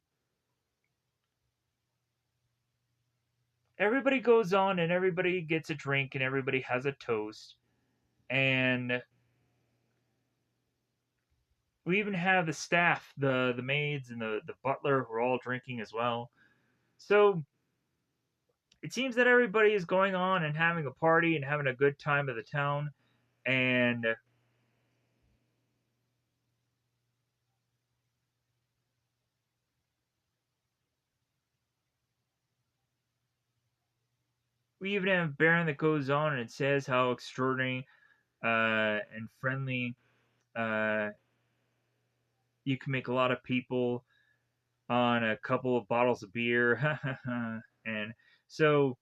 everybody goes on and everybody gets a drink and everybody has a toast. And we even have the staff, the maids and the butler who are all drinking as well. So it seems that everybody is going on and having a party and having a good time of the town. And we even have Baron that goes on and says how extraordinary and friendly uh, you can make a lot of people on a couple of bottles of beer. And so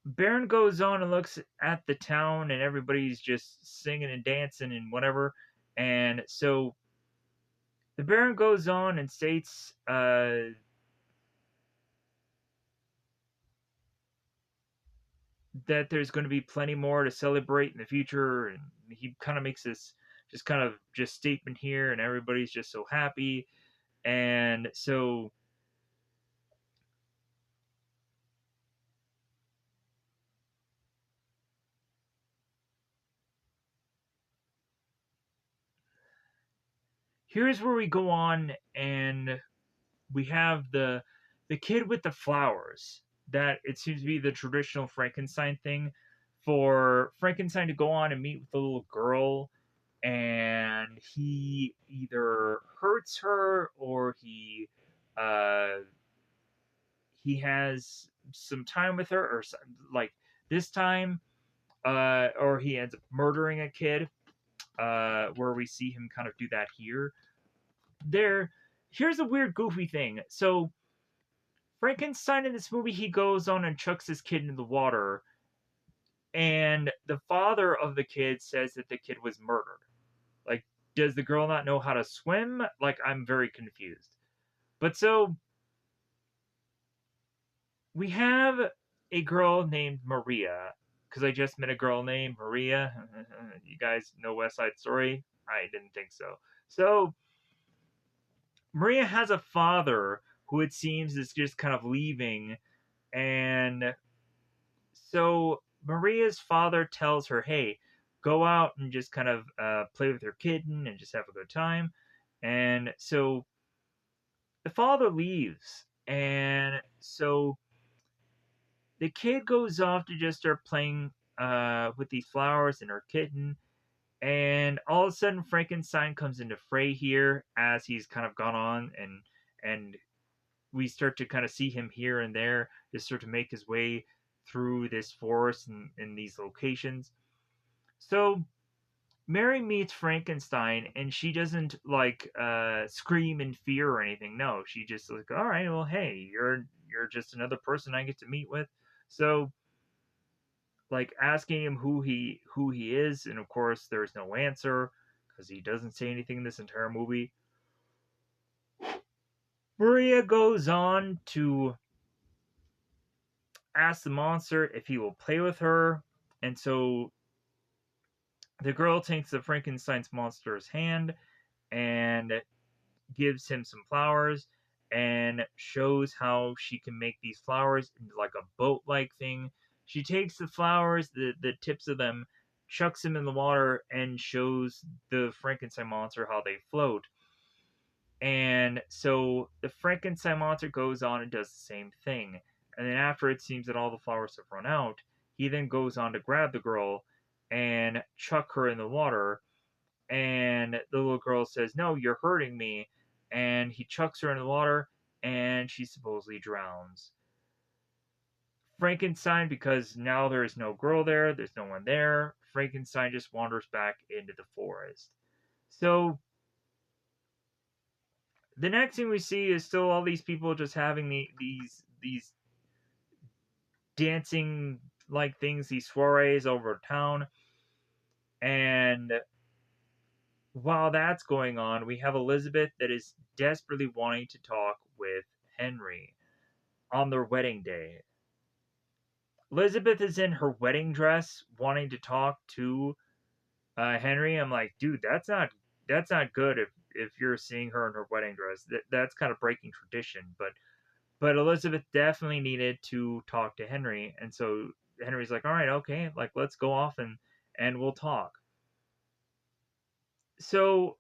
Baron goes on and looks at the town, and everybody's just singing and dancing and whatever. And so the Baron goes on and states that there's going to be plenty more to celebrate in the future. And he kind of makes this just kind of just statement here, and everybody's just so happy. And so here's where we go on and we have the kid with the flowers, that it seems to be the traditional Frankenstein thing for Frankenstein to go on and meet with the little girl, and he either hurts her or uh he has some time with her, or like this time or he ends up murdering a kid, where we see him kind of do that here. There, here's a weird, goofy thing. So Frankenstein in this movie, he goes on and chucks his kid into the water, and the father of the kid says that the kid was murdered. Like, does the girl not know how to swim? Like, I'm very confused. But so we have a girl named Maria, because I just met a girl named Maria. You guys know West Side Story? I didn't think so. So Maria has a father who it seems is just kind of leaving, and so Maria's father tells her, "Hey, go out and just kind of play with your kitten and just have a good time." And so the father leaves, and so the kid goes off to just start playing with these flowers and her kitten. And all of a sudden, Frankenstein comes into fray here as he's kind of gone on, and we start to kind of see him here and there, just sort of make his way through this forest and in these locations. So Mary meets Frankenstein, and she doesn't like scream in fear or anything. No, she just like, all right, well, hey, you're just another person I get to meet with. So like asking him who he is, and of course there's no answer because he doesn't say anything in this entire movie. Maria goes on to ask the monster if he will play with her, and so the girl takes the Frankenstein's monster's hand and gives him some flowers and shows how she can make these flowers into like a boat like thing. She takes the flowers, the tips of them, chucks them in the water, and shows the Frankenstein monster how they float. And so the Frankenstein monster goes on and does the same thing. And then after it seems that all the flowers have run out, he then goes on to grab the girl and chuck her in the water. And the little girl says, "No, you're hurting me." And he chucks her in the water, and she supposedly drowns. Frankenstein, because now there is no girl there, there's no one there, Frankenstein just wanders back into the forest. So the next thing we see is still all these people just having these dancing like things, these soirees over town. And while that's going on, we have Elizabeth that is desperately wanting to talk with Henry on their wedding day. Elizabeth is in her wedding dress wanting to talk to Henry. I'm like, dude, that's not good if you're seeing her in her wedding dress. That's kind of breaking tradition. But Elizabeth definitely needed to talk to Henry, and so Henry's like, all right, okay, like let's go off and we'll talk. So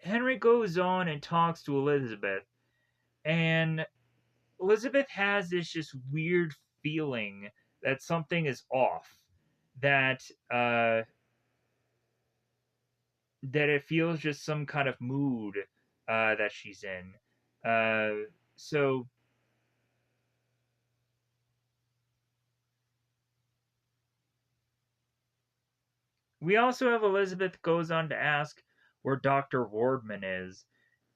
Henry goes on and talks to Elizabeth, and Elizabeth has this just weird feeling that something is off, that that it feels just some kind of mood that she's in. So we also have Elizabeth goes on to ask where Dr. Wardman is,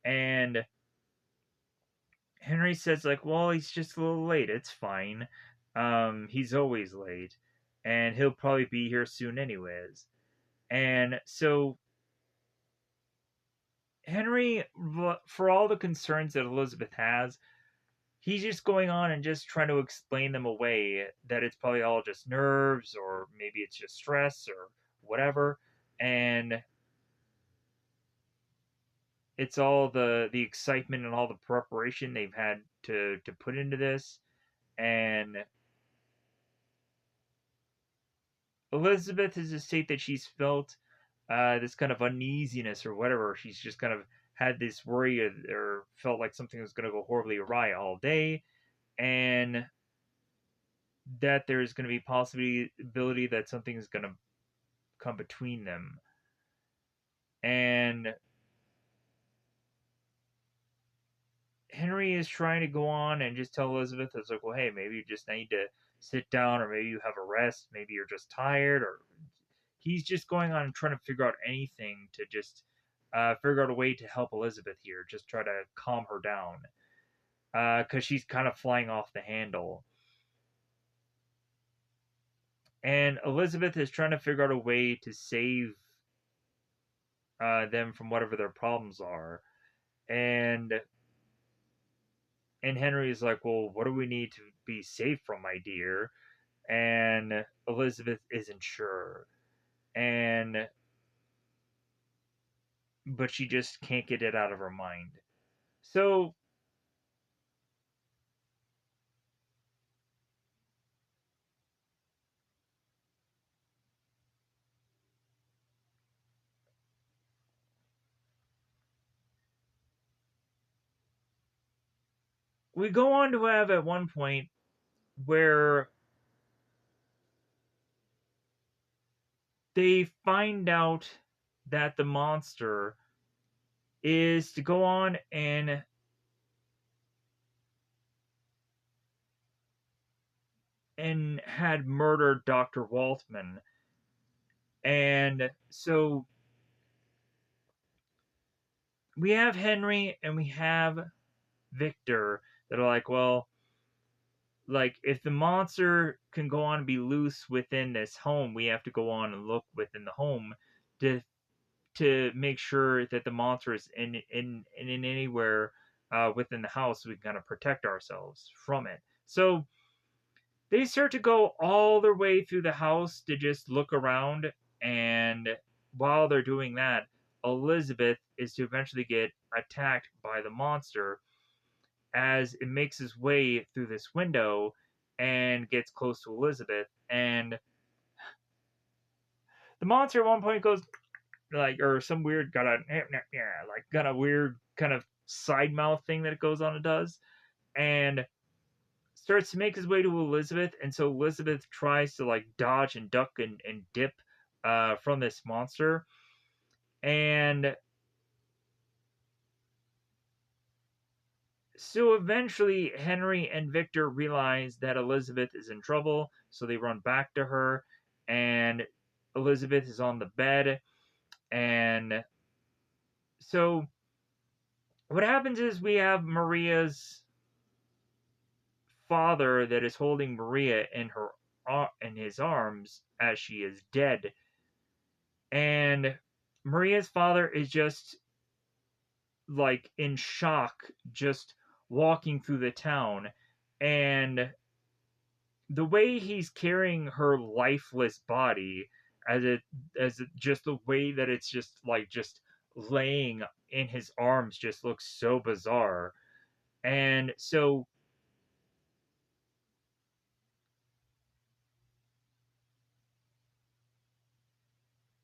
and Henry says like, "Well, he's just a little late. It's fine. He's always late, and he'll probably be here soon anyways." And so Henry, for all the concerns that Elizabeth has, he's just going on and just trying to explain them away, that it's probably all just nerves, or maybe it's just stress or whatever. And it's all the excitement and all the preparation they've had to put into this. And Elizabeth has a state that she's felt this kind of uneasiness or whatever. She's just kind of had this worry, or felt like something was going to go horribly awry all day, and that there's going to be possibility that something is going to come between them. And Henry is trying to go on and just tell Elizabeth, it's like, well, hey, maybe you just need to sit down, or maybe you have a rest, maybe you're just tired, or he's just going on and trying to figure out anything to just figure out a way to help Elizabeth here, just try to calm her down, because she's kind of flying off the handle. And Elizabeth is trying to figure out a way to save them from whatever their problems are. And Henry is like, well, what do we need to be safe from, my dear? And Elizabeth isn't sure. And but she just can't get it out of her mind. So we go on to have at one point where they find out that the monster is to go on and had murdered Dr. Waltman. And so we have Henry and we have Victor that are like, well, like if the monster can go on and be loose within this home, we have to go on and look within the home to make sure that the monster is in anywhere within the house, so we can kind of protect ourselves from it. So they start to go all their way through the house to just look around, and while they're doing that, Elizabeth is to eventually get attacked by the monster as it makes its way through this window and gets close to Elizabeth. And the monster at one point goes like, or some weird got a yeah, like got a weird kind of side mouth thing that it goes on and does, and starts to make his way to Elizabeth, and so Elizabeth tries to like dodge and duck and dip from this monster. And so eventually Henry and Victor realize that Elizabeth is in trouble, so they run back to her, and Elizabeth is on the bed. And so what happens is we have Maria's father that is holding Maria in his arms as she is dead. And Maria's father is just like in shock, just walking through the town. And the way he's carrying her lifeless body, just the way that it's just laying in his arms, just looks so bizarre. And so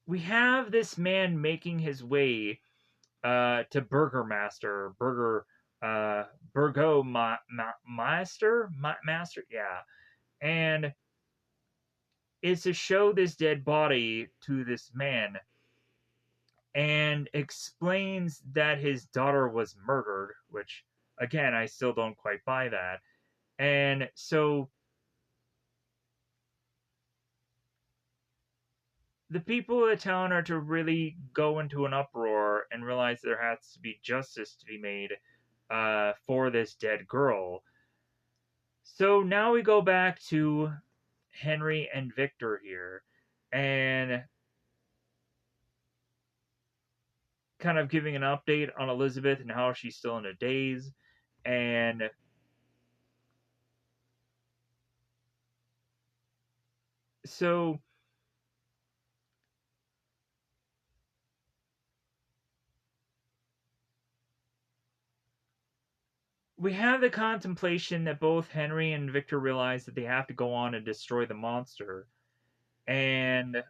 we have this man making his way to Burger uh Master, yeah. And is to show this dead body to this man, and explains that his daughter was murdered, which again I still don't quite buy that. And so the people of the town are to really go into an uproar and realize there has to be justice to be made for this dead girl. So now we go back to Henry and Victor here, and kind of giving an update on Elizabeth and how she's still in a daze. And so we have the contemplation that both Henry and Victor realize that they have to go on and destroy the monster. And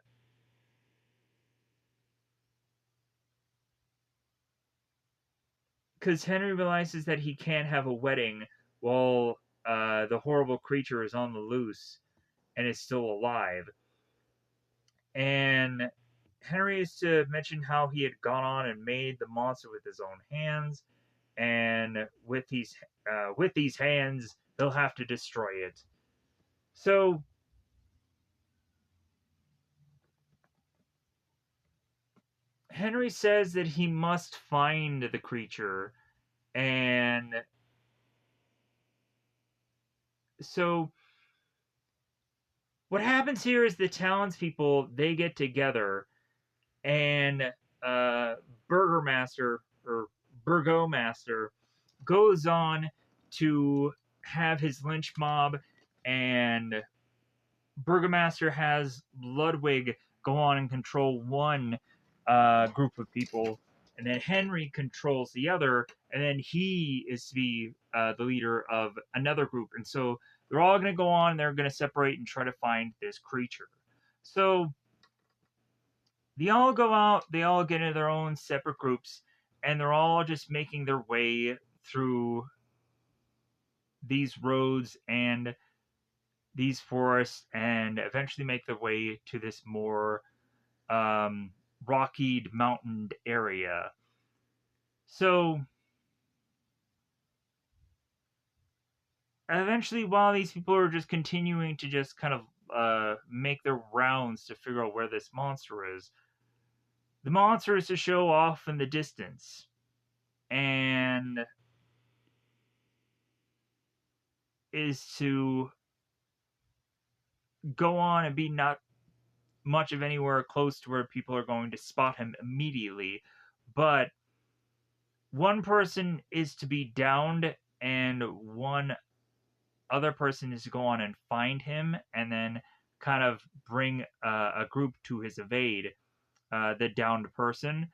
because Henry realizes that he can't have a wedding while the horrible creature is on the loose and is still alive. And Henry is to mention how he had gone on and made the monster with his own hands, and with these hands, they'll have to destroy it. So Henry says that he must find the creature, and so what happens here is the townspeople they get together, and uh, Burgermaster or Burgomaster goes on to have his lynch mob, and Burgomaster has Ludwig go on and control one group of people, and then Henry controls the other, and then he is to be the leader of another group. And so they're all going to go on, and they're going to separate and try to find this creature. So they all go out, they all get into their own separate groups, and they're all just making their way through these roads and these forests, and eventually make their way to this more rocky mountained area. So eventually, while these people are just continuing to just kind of make their rounds to figure out where this monster is, the monster is to show off in the distance, and is to go on and be not much of anywhere close to where people are going to spot him immediately. But one person is to be downed, and one other person is to go on and find him, and then kind of bring a group to his aid, the downed person.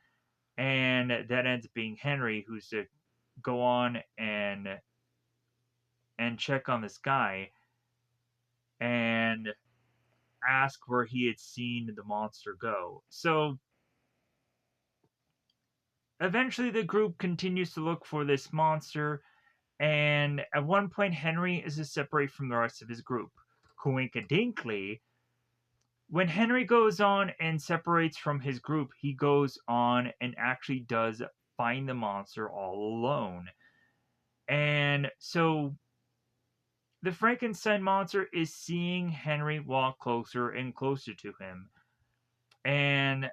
And that ends up being Henry, who's to go on and check on this guy and ask where he had seen the monster go. So eventually the group continues to look for this monster, And at one point, Henry is to separate from the rest of his group. Coinkadinkly, when Henry goes on and separates from his group, he goes on and actually does find the monster all alone. And so the Frankenstein monster is seeing Henry walk closer and closer to him. And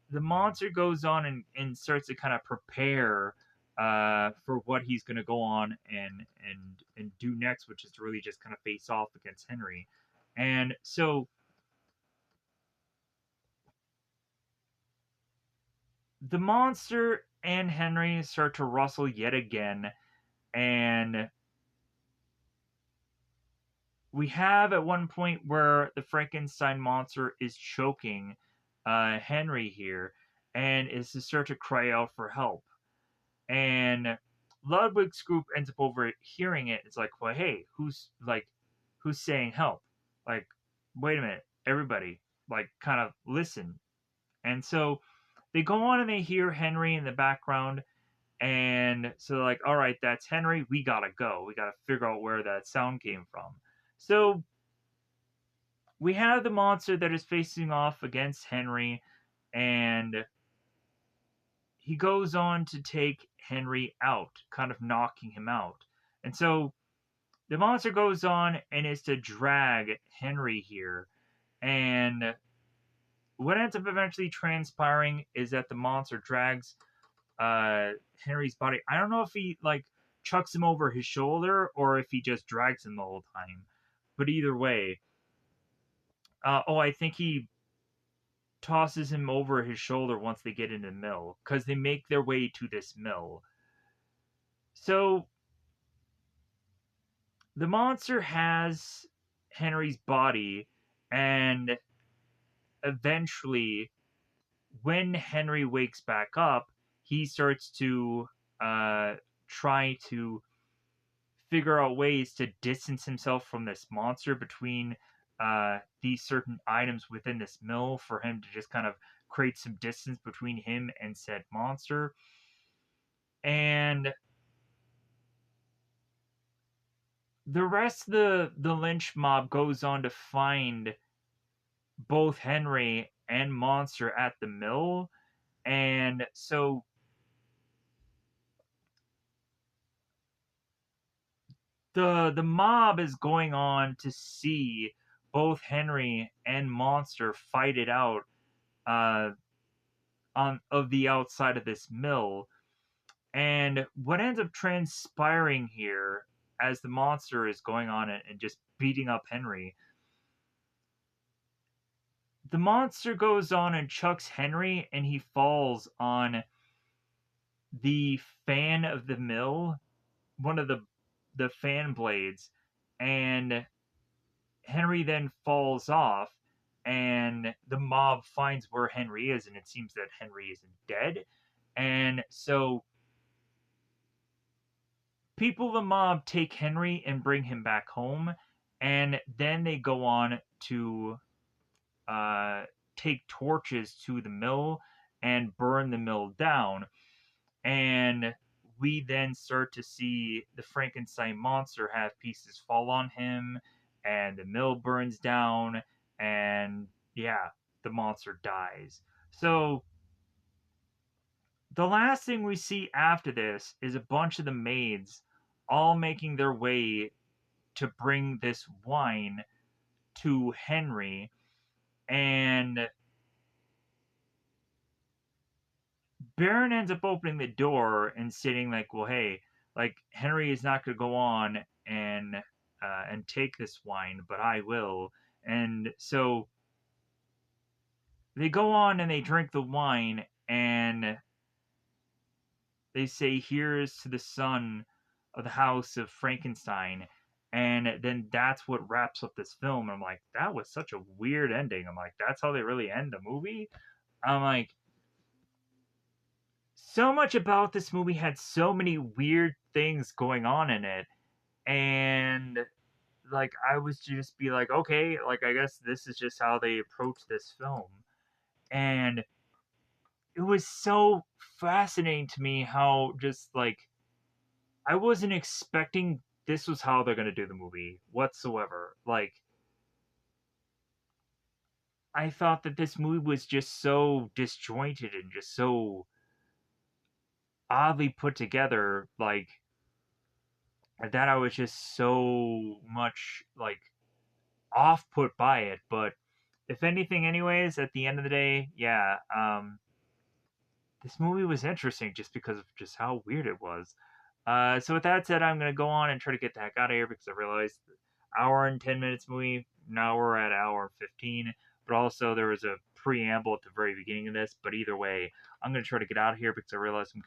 the monster goes on and starts to kind of prepare for what he's going to go on and do next, which is to really just kind of face off against Henry. And so the monster and Henry start to wrestle yet again, and we have at one point where the Frankenstein monster is choking Henry here, and is to start to cry out for help. And Ludwig's group ends up overhearing it. It's like, well, hey, who's saying help? Like, wait a minute, everybody, like, kind of listen. And so they go on and they hear Henry in the background, and so they're like, all right, that's Henry. We gotta go. We gotta figure out where that sound came from. So we have the monster that is facing off against Henry, and he goes on to take Henry out, kind of knocking him out. And so the monster goes on and is to drag Henry here. And what ends up eventually transpiring is that the monster drags Henry's body. I don't know if he like chucks him over his shoulder or if he just drags him the whole time. But either way, I think he tosses him over his shoulder once they get in the mill because they make their way to this mill. So the monster has Henry's body, and eventually, when Henry wakes back up, he starts to try to figure out ways to distance himself from this monster between these certain items within this mill for him to just kind of create some distance between him and said monster. And the rest of the lynch mob goes on to find both Henry and monster at the mill. And so the mob is going on to see both Henry and monster fight it out uh, on of the outside of this mill. And what ends up transpiring here as the monster is going on and just beating up Henry, the monster goes on and chucks Henry, and he falls on the fan of the mill, one of the fan blades, and Henry then falls off, and the mob finds where Henry is, and it seems that Henry isn't dead. And so people of the mob take Henry and bring him back home, and then they go on to uh, take torches to the mill and burn the mill down. And we then start to see the Frankenstein monster have pieces fall on him, and the mill burns down, and yeah, the monster dies. So the last thing we see after this is a bunch of the maids all making their way to bring this wine to Henry, and Baron ends up opening the door and stating like, "Well, hey, like Henry is not going to go on and take this wine, but I will." And so they go on and they drink the wine, and they say, "Here's to the son of the house of Frankenstein." And then that's what wraps up this film. I'm like, that was such a weird ending. I'm like, that's how they really end the movie? I'm like, so much about this movie had so many weird things going on in it. And like I was just be like, okay, like I guess this is just how they approach this film. And it was so fascinating to me how just like I wasn't expecting this was how they're gonna do the movie whatsoever. Like, I thought that this movie was just so disjointed and just so oddly put together, like that I was just so much like off put by it. But if anything, anyways, at the end of the day, yeah, this movie was interesting just because of just how weird it was. So with that said, I'm gonna go on and try to get the heck out of here because I realized hour and 10 minutes movie. Now we're at hour and 15. But also there was a preamble at the very beginning of this. But either way, I'm gonna try to get out of here because I realize I'm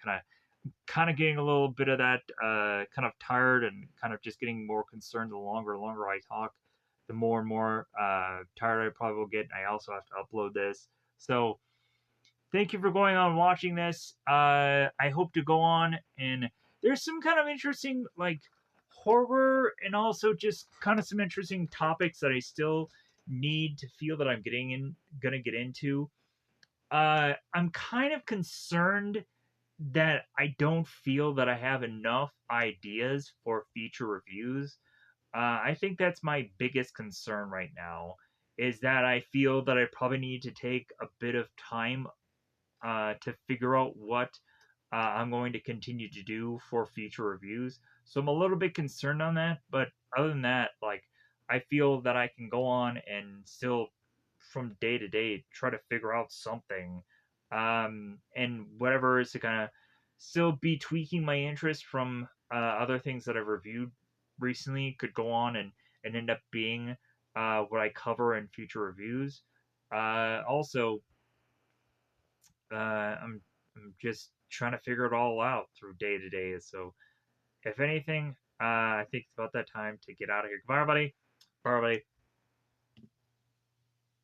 kind of getting a little bit of that kind of tired and kind of just getting more concerned the longer and longer I talk, the more and more tired I probably will get. I also have to upload this. So thank you for going on watching this. I hope to go on and there's some kind of interesting like horror and also just kind of some interesting topics that I still need to feel that I'm gonna get into. I'm kind of concerned that I don't feel that I have enough ideas for future reviews. I think that's my biggest concern right now is that I feel that I probably need to take a bit of time to figure out what I'm going to continue to do for future reviews. So I'm a little bit concerned on that, but other than that, like I feel that I can go on and still from day to day try to figure out something, and whatever is to kind of still be tweaking my interest from other things that I've reviewed recently could go on and end up being what I cover in future reviews. Also, I'm just trying to figure it all out through day to day. So if anything, I think it's about that time to get out of here. Goodbye, everybody. Bye, everybody.